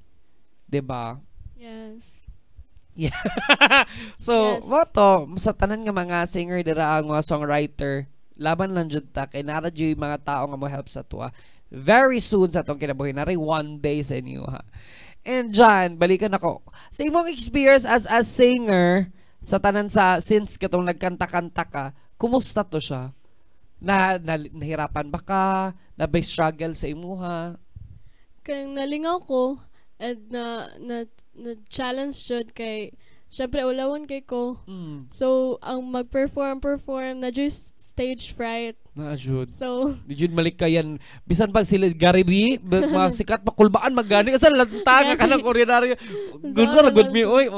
'di ba? Yes. Yeah. So, Yes. moto sa tanan nga mga singer dira ang mga songwriter, laban lang jud ta kay nara jud mga tao nga mo help sa tuwa. Very soon sa atong kinabuhi nari one day sa inyo ha. And John, balikan ako. Sa imong experience as a singer, sa tanan since katong nagkanta-kanta ka, kumusta to siya? Nahirapan ba ka? Nabay struggle sa imuha? Kaya nalingaw ko and na challenge jud kay syempre ulawon kay ko. So ang mag-perform na just stage fright. Na-jud. So Di jud malikayan. Bisan pag sila Garibi, mga sikat makulbaan magani kasi lanta nga kanang ordinaryo. Good sa good me oy.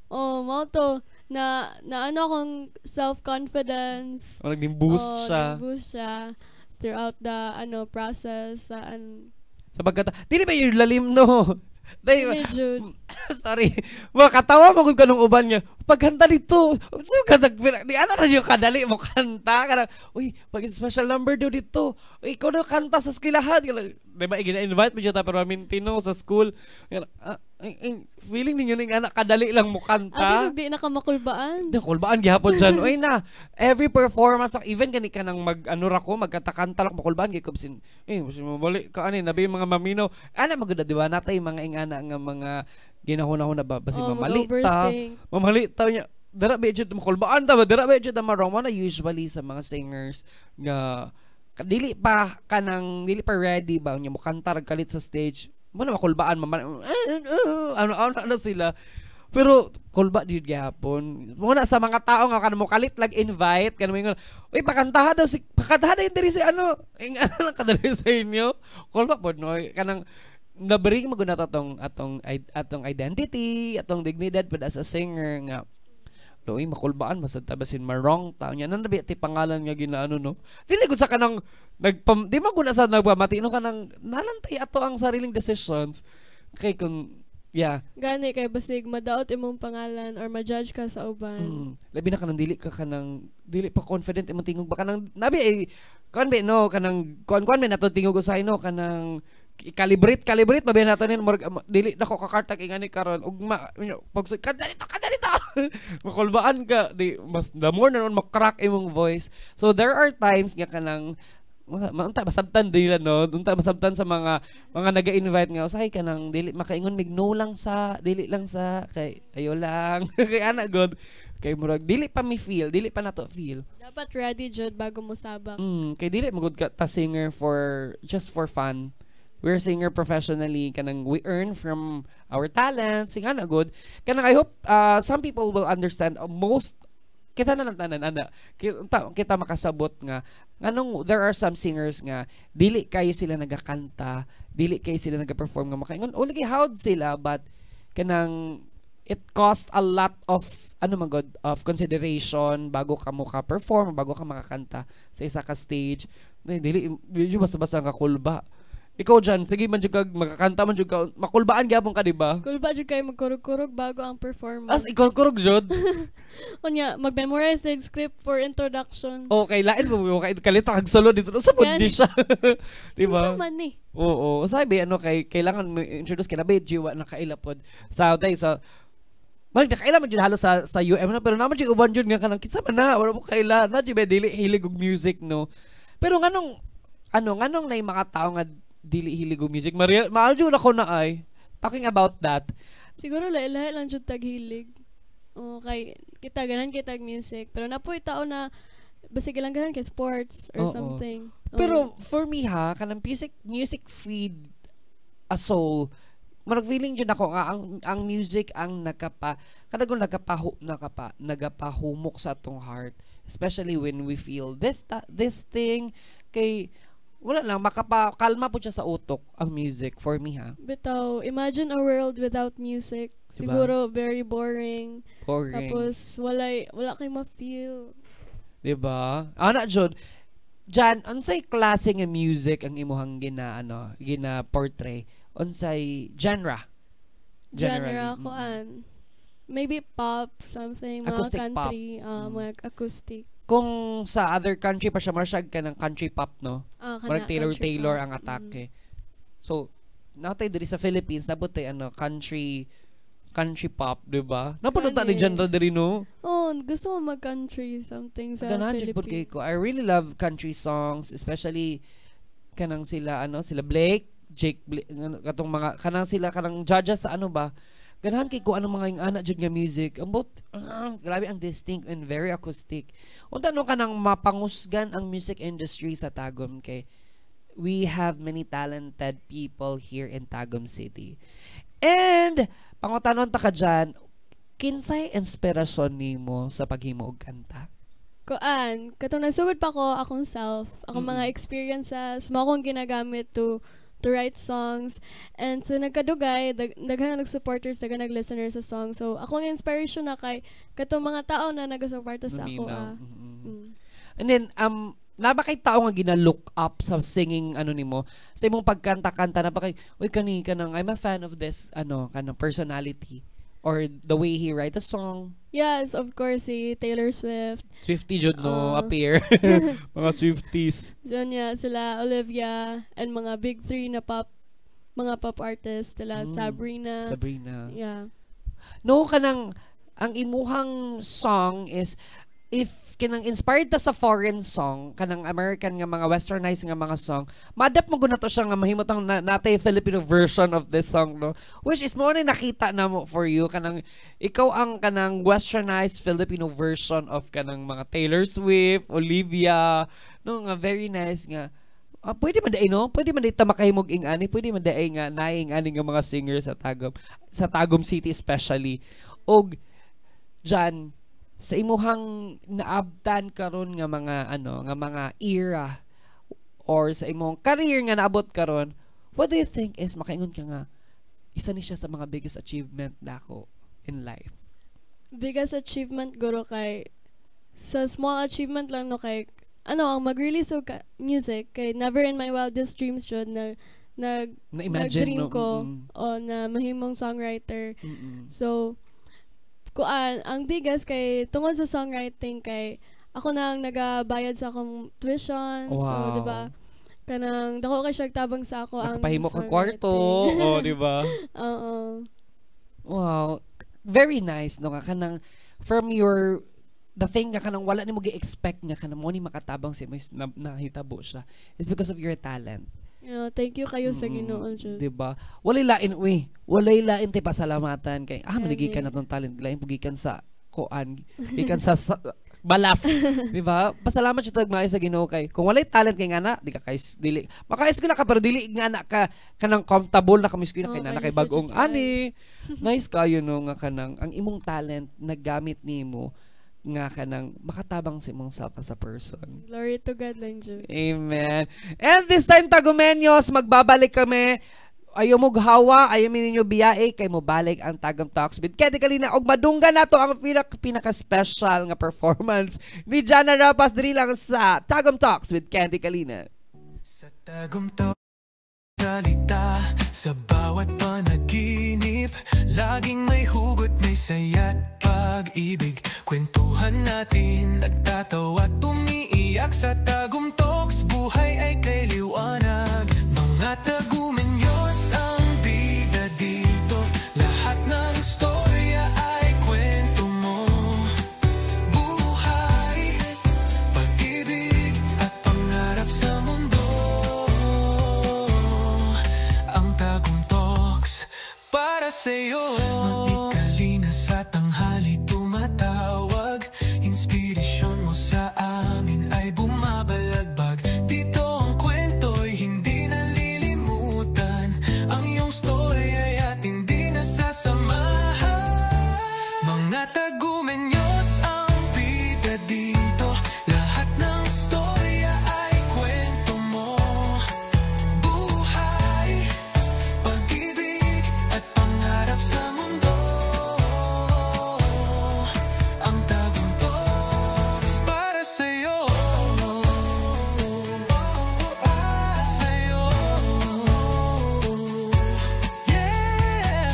mao to na ano akong self-confidence. Naging boost siya. Nag-boost siya throughout the process Sa pagkata. Dili ba yung lalim no? Jud. Sorry. Makatawa mo kung kanong uban niya. Pagkanta dito. Di ana ra yung kadali mo kanta. Uy, pag special number do dito. Uy, ikaw na kanta sa skilahan. Diba, gina-invite mo siya ta pero Mintino sa school. Feeling ninyo ning anak kadali lang mo kanta. Di na ka makulbaan. Kulbaan gihapon dyan. Uy na, every performance, even gani ka nang magkanta lang, makulbaan, gikubsin. Musin mo balik ka, nabi mga mamino. Maganda, di ba? Natay mga ingana nga mga ginahuna-huna ba? Basi mamalita niya. Dara ba dyan, makulbaan ta ba? Dara ba dyan, marong mo na usually sa mga singers nga, dili pa ready ba? Niya mo kantar kalit sa stage. Muna makulbaan ano sila pero kulba di gyapon muna sa mga tao nga kanamo kalit lag invite kanamo uy pakantaha yung diri si lang kadali sa inyo kulba pod no kanang nabring maguna atong identity atong dignidad pud as a singer nga uy makulbaan masad tabasin marong tao nya nan nabi ti pangalan nga ginaano no dili gud sa kanang di man guna sa nagpamati no kanang nalantay ato ang sariling decisions kay kung gani kay basig madaot imong pangalan or ma-judge ka sa uban labi na kanang dili pa confident imong tingog ba kanang nabi no kanang kuan me nato tingog usahay no kanang calibrate mabi nato nin dili nako kakartag ingani karon ug pag kadalito makulbaan ka di mas the more na makrack imong voice so there are times nga kanang masabtan dila no masabtan sa mga naga-invite nga usahay kanang dili makaingon mig no lang sa dili lang sa kay ayo lang kay ana god kay murag dili pa dili pa nato feel dapat ready jud bago mo sabak kay dili magud ka ta singer just for fun. We're singer professionally kanang we earn from our talent singana good kanang I hope some people will understand most kita na lang tanan kita makasabot nga nganong there are some singers nga dili kayo sila nagakanta dili kayo sila nagaperform nga makaingon only howd sila but kanang it cost a lot of of consideration bago ka mo ka-perform bago ka makakanta sa isa ka stage dili basta-basta nga kulba Ikaw dyan, sige man jud kag makakanta man jud ka, makulbaan gyapon ka, di ba? Cool ba jud kay magkurog-kurog bago ang performance? As ikurkurog jud. Unya, mag-memorize the script for introduction. Okay, lain mo kay kalita kag solo dito. Sa Yan. di siya. Di ba? Sa man ni. Oo, sabi kailangan mo introduce kay na jiwa na kailapod. Sa nakailan man jud halos sa UM na, pero naman jud uban jud nga kanang kinsa man na wala mo kaila na jud dili hilig og music, no. Pero nganong nay mga tao nga dili hilig og music. Maadyo na ko na ay talking about that. Siguro lahi lang jud taghilig. Okay, kita ganan kita music, pero napoy tao na basta lang ganan kay sports or something. Pero for me kanang music feed a soul. Marag feeling jud ako nga ang music ang nagapahumok sa atong heart, especially when we feel this thing kay wala lang makapakalma po siya sa utok ang music for me Bitaw, imagine a world without music. Diba? Siguro very boring. Boring. Tapos wala kay ma-feel. Diba? Ana jud Jan, unsay klase nga music ang imuhang gina portray? Unsay genre Koan. Maybe pop, something, mga Acoustic country, mga acoustic. Kung sa other country pa siya masyag ka ng country pop, no? Marag Taylor ang atake. So, natay diri sa Philippines, nabutay country pop, di ba? Napunta ni genre diri, no? Gusto mo mag-country something sa Ganahan jud pud kay Philippines. ko. I really love country songs, especially kanang sila Blake, Jake Blake, katong mga kanang judges sa ganahan kay ko mga yung anak jud nga music. Grabe ang distinct and very acoustic. Unta kanang mapangusgan ang music industry sa Tagum kay we have many talented people here in Tagum City. And pangutanon ta ka dyan, kinsay inspirasyon nimo sa paghimo og kanta? Koan, katong nagsugod pa ko akong self, akong mga experiences, mo akong ginagamit to write songs, and sa nagkadugay daghan nag-supporters, daghan nag-listeners sa song, so akong inspiration na kay katong mga tao na nagasuporta sa ako. And then naba kay tao nga gina-look up sa singing nimo sa imong pagkanta-kanta na ba kay uy kanang I'm a fan of this kanang personality or the way he write a song? Yes, of course, si Taylor Swift. Swiftie jud no appear. Mga Swifties. Diyan sila Olivia and mga big three na mga pop artists, sila Sabrina. Yeah. No, kanang ang imuhang song is if kinang inspired ta sa foreign song, kanang American nga mga westernized nga mga song, madap mo guna to siya nga mahimutang natay Filipino version of this song, no? Which is mo na nakita na mo for you kanang ikaw ang kanang westernized Filipino version of kanang mga Taylor Swift, Olivia, no, nga very nice nga. Pwede man dai, no? Pwede man dai ta makahimog ing ani, pwede man dai nga naing ani nga mga singers sa Tagum City especially. Og Jan, sa imuhang naabtan karon nga mga era or sa imong career nga naabot karon, what do you think is makaingon ka nga isa ni siya sa mga biggest achievement nako in life? Biggest achievement guro kay sa small achievement lang no kay ang mag-release og music kay never in my wildest dreams jud nag-dream ko o na mahimong songwriter. So ang biggest kay tungod sa songwriting kay ako nang nagabayad sa akong tuition. Wow. So di ba kanang dako kay siya tabang sa ako ang nakapahimo ka kwarto. Di ba? Oo. Wow, very nice no nga kanang from the thing nga kanang wala nimo gi-expect nga kanang mo ni makatabang si nahitabo siya is because of your talent. Yeah, thank you kayo sa Ginoo jud. Diba? Walay lain ti pasalamatan kay manigikan natong talent lain pugikan sa gikan sa balas, di ba? Pasalamat siya tagmay sa Ginoo kay kung walay talent kay ngana di ka dili maka-eskwela ka pero dili ngana ka kanang comfortable na kamiskwela kay nana kay bag-ong ani. Nice kayo no nga kanang ang imong talent naggamit nimo nga kanang makatabang sa imong self as a person. Glory to God lang jud. Amen. And this time Tagumenyos, magbabalik kami. Ayaw mo hawa, ayaw ninyo biyae kay mo balik ang Tagum Talks with Candy Kalina og madunggan nato ang pinaka-special nga performance ni Jana Rapas diri lang sa Tagum Talks with Candy Kalina. Sa Tagum Talks salita sa bawat panaginip, laging may hugot, may saya't pag-ibig. Kwentuhan natin, nagtatawa at umiiyak sa tagumtoks. Buhay ay kay liwanag, mga tagumenyos ang bida dito. Lahat ng storya ay kwento mo. Buhay, pag-ibig at pangarap sa mundo. Ang tagumtoks para sa'yo. Mag-ikalina sa tanghali tumatawag, inspirasyon mo sa amin ay bumabalagbag. Dito ang kwento'y hindi nalilimutan, ang iyong story at hindi nasasamahan. Mga tagumenyos ang bida dito, lahat ng storya ay kwento mo. Buhay, pag-ibig at pangarap sa mundo. Ang tagumtoks para sa'yo. Sa'yo. Yeah.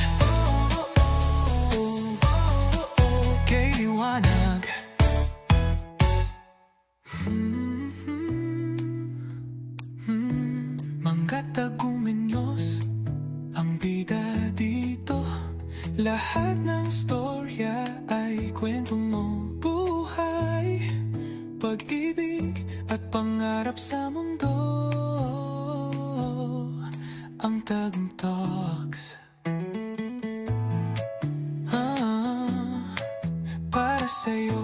Kay liwanag. Mga tagumenyos ang bida dito, lahat ng storya ay kwento mo. Buhay, pag-ibig at pangarap sa mundo. Ang tagumtoks para sa'yo.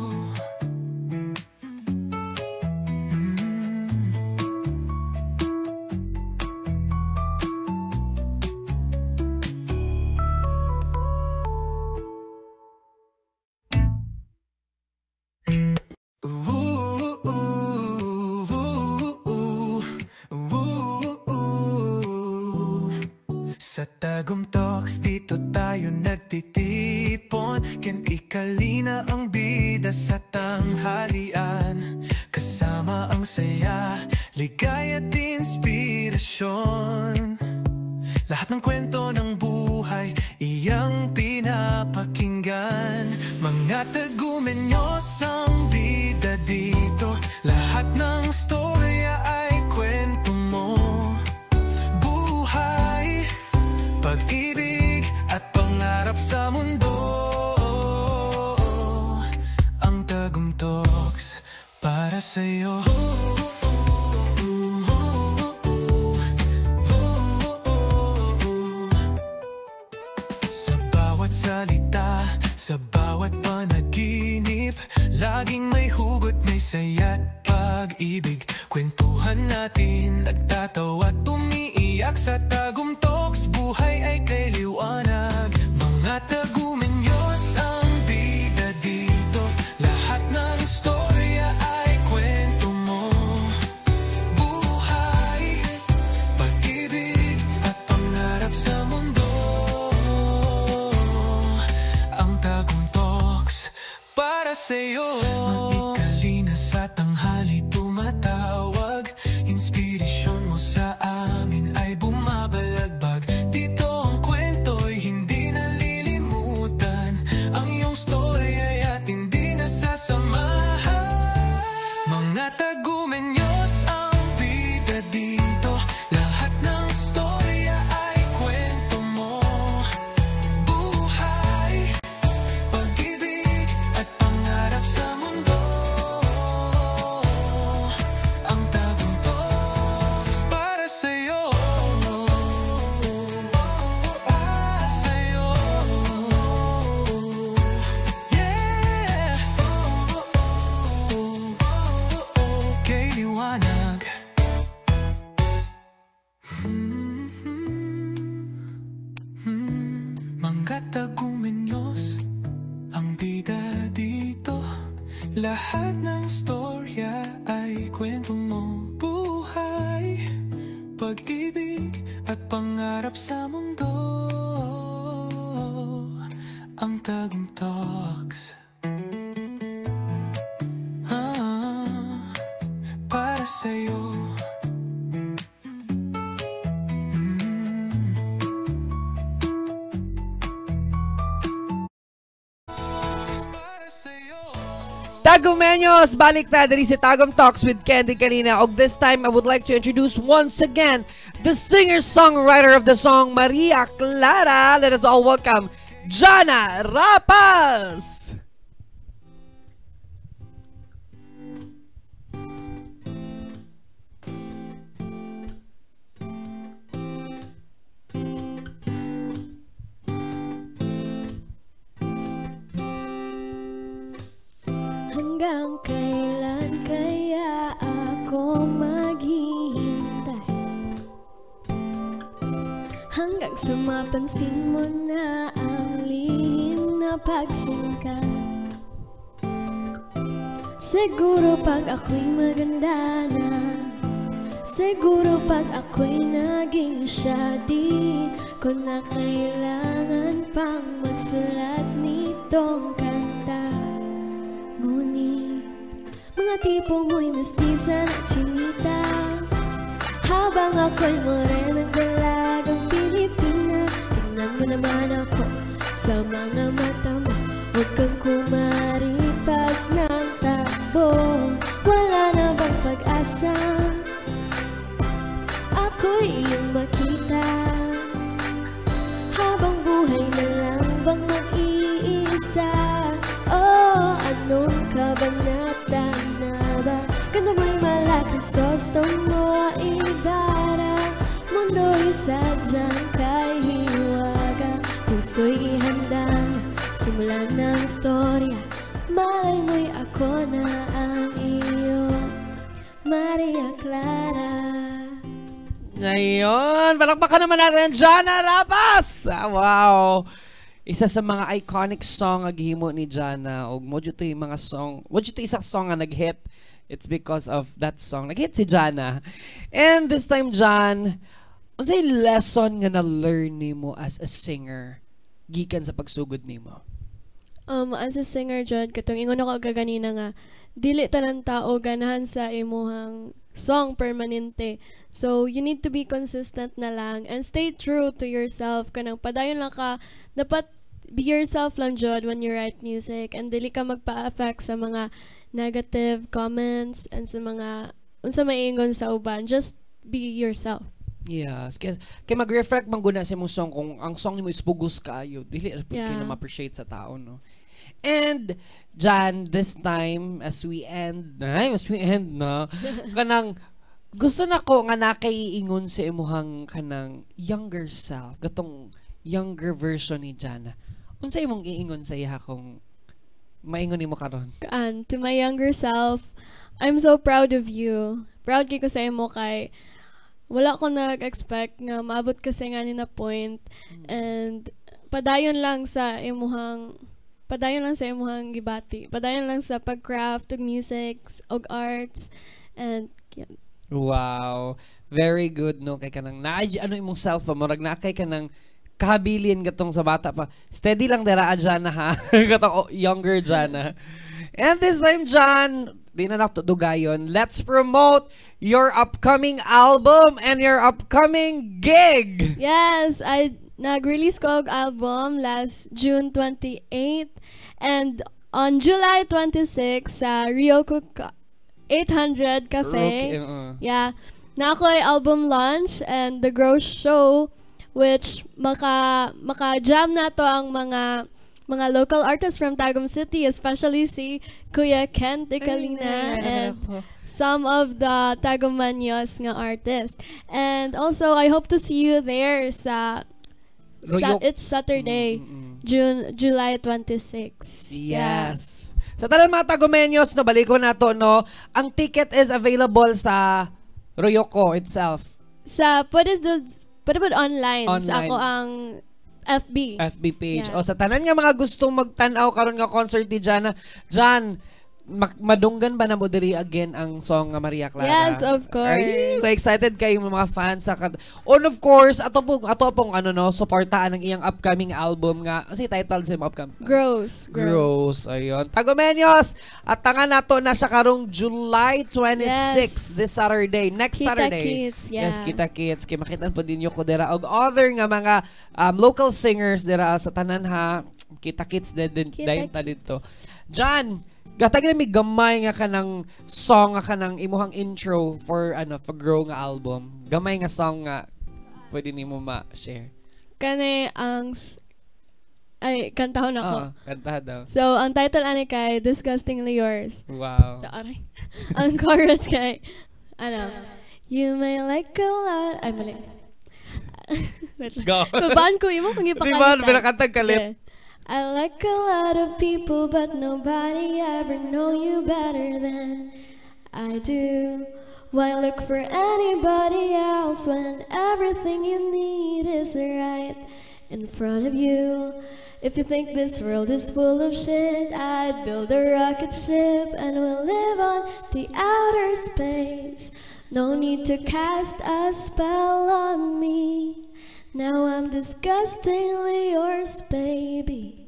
Sa tagumtoks dito tayo nagtitipon, ikalina ang bida sa tanghalian. Kasama ang saya, ligaya at inspirasyon. Lahat ng kwento ng buhay, iyang pinapakinggan. Mga tagumenyos ang bida dito, lahat ng storya ay kwento mo. Buhay, pag-ibig at pangarap sa mundo. Ang tagumtoks para sa'yo. Sa bawat salita, sa bawat panaginip, laging may hugot, may saya't pag-ibig. Kwentuhan natin, nagtatawa at umiiyak sa tagumtoks. Buhay ay kay liwanag, mga tagumenyos ang bida dito. Lahat ng storya ay kwento mo. Buhay, pag-ibig at pangarap sa mundo. Ang tagumtoks para sa'yo. Mag-ikalina sa tanghali tumatawag, inspirasyon mo sa amin ay bumabalagbag. Dito ang kwento'y hindi nalilimutan, ang iyong story at hindi nasasamahan. Mga tagumenyos ang bida dito, lahat ng storya ay kwento mo. Buhay, pag-ibig at pangarap sa mundo. Ang tagumtoks para sa'yo. Sa'yo. Yeah. Kay liwanag. Mga tagumenyos ang bida dito, lahat ng storya ay kwento mo. Buhay, pag-ibig at pangarap sa mundo. Ang tagumtoks para sa'yo. Tagumeños, balik ta diri si Tagum Talks with Candy Kalina. Og this time, I would like to introduce once again the singer-songwriter of the song, Maria Clara. Let us all welcome Jana Rapas! Hanggang kailan kaya ako maghihintay? Hanggang sa mapansin mo na ang lihim na pagsingkap. Siguro pag ako'y maganda na, siguro pag ako'y naging siya, di ko na kailangan pang magsulat nitong kanta. Ngunit, mga tipo mo'y mestiza na chinita, habang ako'y morenang dalagang Pilipina. Tingnan mo naman ako sa mga mata mo, huwag kang kumaripas ng takbo. Wala na bang pag-asa ako'y iyong makita? Habang buhay na lang bang mag-iisa? Oh, anong kabanata na ba? Ganda mo'y malaki, gusto mo ibarang mundo'y sadyang kay hiwaga. Puso'y ihanda na, simulan ng istorya. Malay mo'y ako na ang iyo, Maria Clara. Ngayon, palakpakan naman natin Jana Rapas! Wow! Isa sa mga iconic song nga gihimo ni Jana, og mo to yung mga song, mo to isang song nga nag-hit. It's because of that song. Nag-hit si Jana. And this time, Jan, unsay lesson nga na-learn nimo as a singer gikan sa pagsugod nimo? As a singer, Jod, katong ingon ako kaganina nga, dili tanan tao ganahan sa imuhang song permanente. So, you need to be consistent na lang and stay true to yourself. Kanang padayon lang ka, dapat be yourself lang, Jod, when you write music, and dili ka magpa-affect sa mga negative comments and sa mga unsa maingon sa uban. Just be yourself. Yes, kay mag-reflect man guna sa imong song kung ang song nimo is pugus kaayo, dili ra pud Yeah. kayo na ma-appreciate sa tao, no. And Jan, this time as we end na kanang gusto na ko nga nakaiingon sa imuhang kanang younger self, gatong younger version ni Jana. Unsa imong iingon sa iya kung maingon nimo karon? And to my younger self, I'm so proud of you. Proud kay ko sa imo kay wala ko nag-expect nga maabot ka sa nga ni na point, and padayon lang sa imuhang gibati. Padayon lang sa pag-craft og music og arts, and yeah. Wow. Very good, no? Kay kanang ano imong self pa, murag na kay kanang kahabilin gatong sa bata pa. Steady lang dira Jana ha. Katong younger Jana. And this time, John, di na dugayon. Let's promote your upcoming album and your upcoming gig. Yes, I nag-release ko og album last June 28, and on July 26 sa Ryoko 800 Cafe. Yeah. Na ako'y album launch and the Grow Show, which maka-jam na to ang mga local artists from Tagum City, especially si Kuya Ken Kalina and some of the Tagumeños nga artists. And also, I hope to see you there it's Saturday, July 26. Yes. Sa tanan mga Tagumeños, no, balik ko na to, no, ang ticket is available sa Ryoko itself. Pwede ba online? Sa ako ang FB page. Yeah. O sa tanan nga mga gustong magtan-aw karon nga concert ni Jana, Jan, madunggan ba na mo diri again ang song nga Maria Clara? Yes, of course. Ay, excited kayo mga fans sa on of course, ato pong ano no, suportaan ang iyang upcoming album nga. Kasi title sa upcoming. Gross. Ayun. Tagumeños, at tangan nato na siya karong July 26 this Saturday. Next Kita Saturday. Kids, yeah. Yes, Kita Kids. Kay makitaan po din ko dira og other nga mga local singers dira sa tanan ha. Kita Kids din Kita dito. John, gatag na may gamay nga kanang song nga kanang imuhang intro for Grow nga album. Gamay nga song nga pwede nimo ma-share. Kani kantahon ako. Kanta daw. So, ang title ani kay Disgustingly Yours. Wow. So, aray. Ang chorus kay, you may like a lot. Ay, mali. Wait lang. Go. Kulbaan ko, imo kung Di ipakanta. ba, pinakantag kalit. Okay. I like a lot of people, but nobody ever know you better than I do. Why look for anybody else when everything you need is right in front of you? If you think this world is full of shit, I'd build a rocket ship and we'll live on the outer space. No need to cast a spell on me. Now I'm disgustingly yours, baby.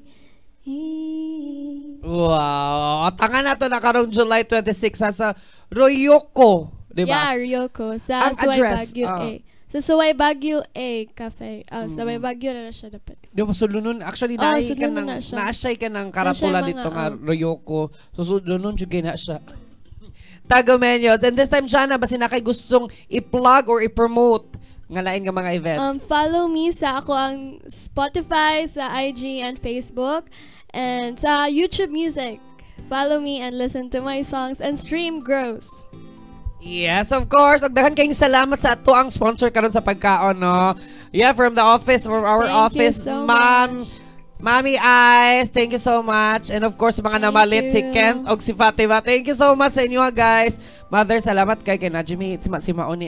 Wow. Tanga na to na karong July 26 sa Royoko, di ba? Yeah, Ryoko. Sa Ang Suway address, Baguio A. Sa Suway Baguio A Cafe. Suway Baguio na siya dapat. Di ba, sulunon, actually, sulunon na siya. naasay ka ng karatula Naasay dito mga, nga, Royoko. So, sulunon juga na siya. Tagomenyos. And this time, Jana, basi na kay gustong i-plug or i-promote nga lain nga mga events? Follow me sa ako ang Spotify, sa IG and Facebook, and sa YouTube Music. Follow me and listen to my songs and stream Grows. Yes, of course. Ug daghan kayong salamat sa ato ang sponsor karon sa pagkaon, no? Yeah, from the office, from our Thank office, you so Ma'am much. Mami Ice, thank you so much. And of course, mga Thank namalit, si you. Kent o si Fatima. Thank you so much sa inyo, guys. Mother, salamat kay Najimi. Si Mao ni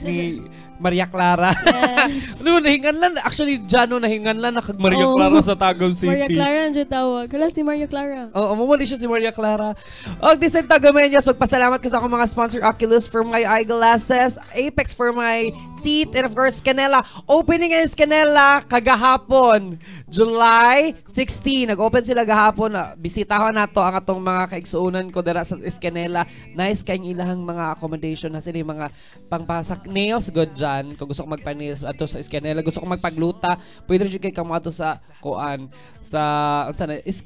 ni Maria Clara. Yes. Nahingan lang. Actually, Jano, nahingan lang na kag Maria Clara sa Tagum City. Maria Clara ang tawag. Kala si Maria Clara. Oo, mamuli siya si Maria Clara. O, this is Tagamenyas. Magpasalamat ko sa akong mga sponsor, Oculus for my eyeglasses, Apex for my teeth, and of course, Canela. Opening is Canela kagahapon. July 16. Nag-open sila gahapon. Bisitahon nato ang atong mga kaigsuunan ko dira sa Canela. Nice kayong ilahang mga accommodation na sila yung mga pangpasak nails good dyan. Kung gusto ko magpa-nails ato sa Canela, gusto ko magpagluta, pwede rin kayo kamo ato sa kuan sa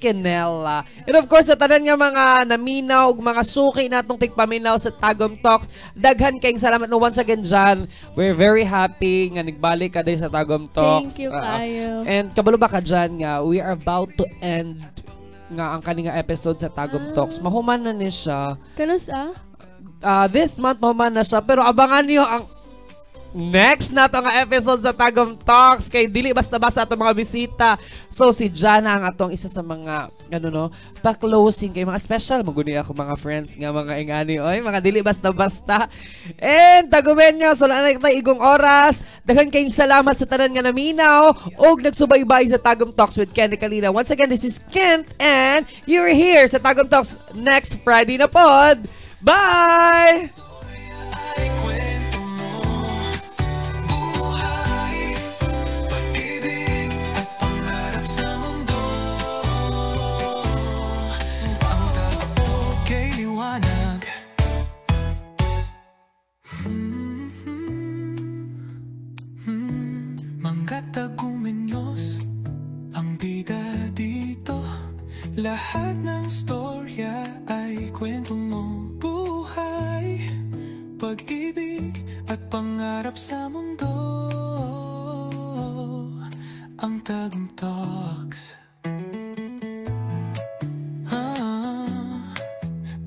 Canela. And of course, sa tanan nga mga naminaw ug mga suki natong tigpaminaw sa Tagum Talks, daghan kayong salamat no once again dyan. We're very happy nga nagbalik ka din sa Tagum Talks. Thank you, kayo. And kabalo ba ka dyan nga, we are about to end nga ang kaninga episode sa Tagum Talks. Mahuman na ni siya. Kanus This month mahuman na siya, pero abangan niyo ang next na to nga episode sa Tagum Talks kay dili basta-basta ato mga bisita. So si Jana ang atong isa sa mga pa-closing kay mga special maguni ako mga friends nga mga ingani oy mga dili basta-basta. And Tagumenyo, so na tay igong oras. Daghan kayong salamat sa tanan nga naminaw og nagsubaybay sa Tagum Talks with Kenny Kalina. Once again, this is Kent and you're here sa Tagum Talks next Friday na pod. Bye! Ay kwento mo, buhay, pag-ibig at pangarap sa mundo. Ang tagpo kay liwanag. Mga Tagumenyos, ang bida dito. Lahat ng storya ay kwento mo, buhay, pag-ibig at pangarap sa mundo. Ang Tagum Talks,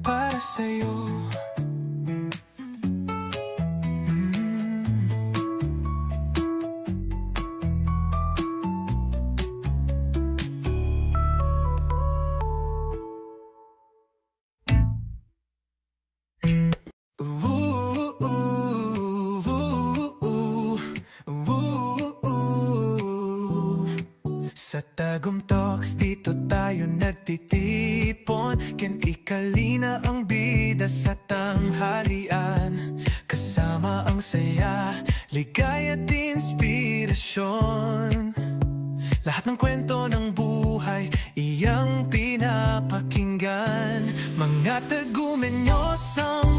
para sa'yo. Sa Tagum Talks, dito tayo nagtitipon. Ken Ikalina ang bida sa tanghalian. Kasama ang saya, ligaya at inspirasyon. Lahat ng kwento ng buhay, iyang pinapakinggan. Mga Tagumenyos ang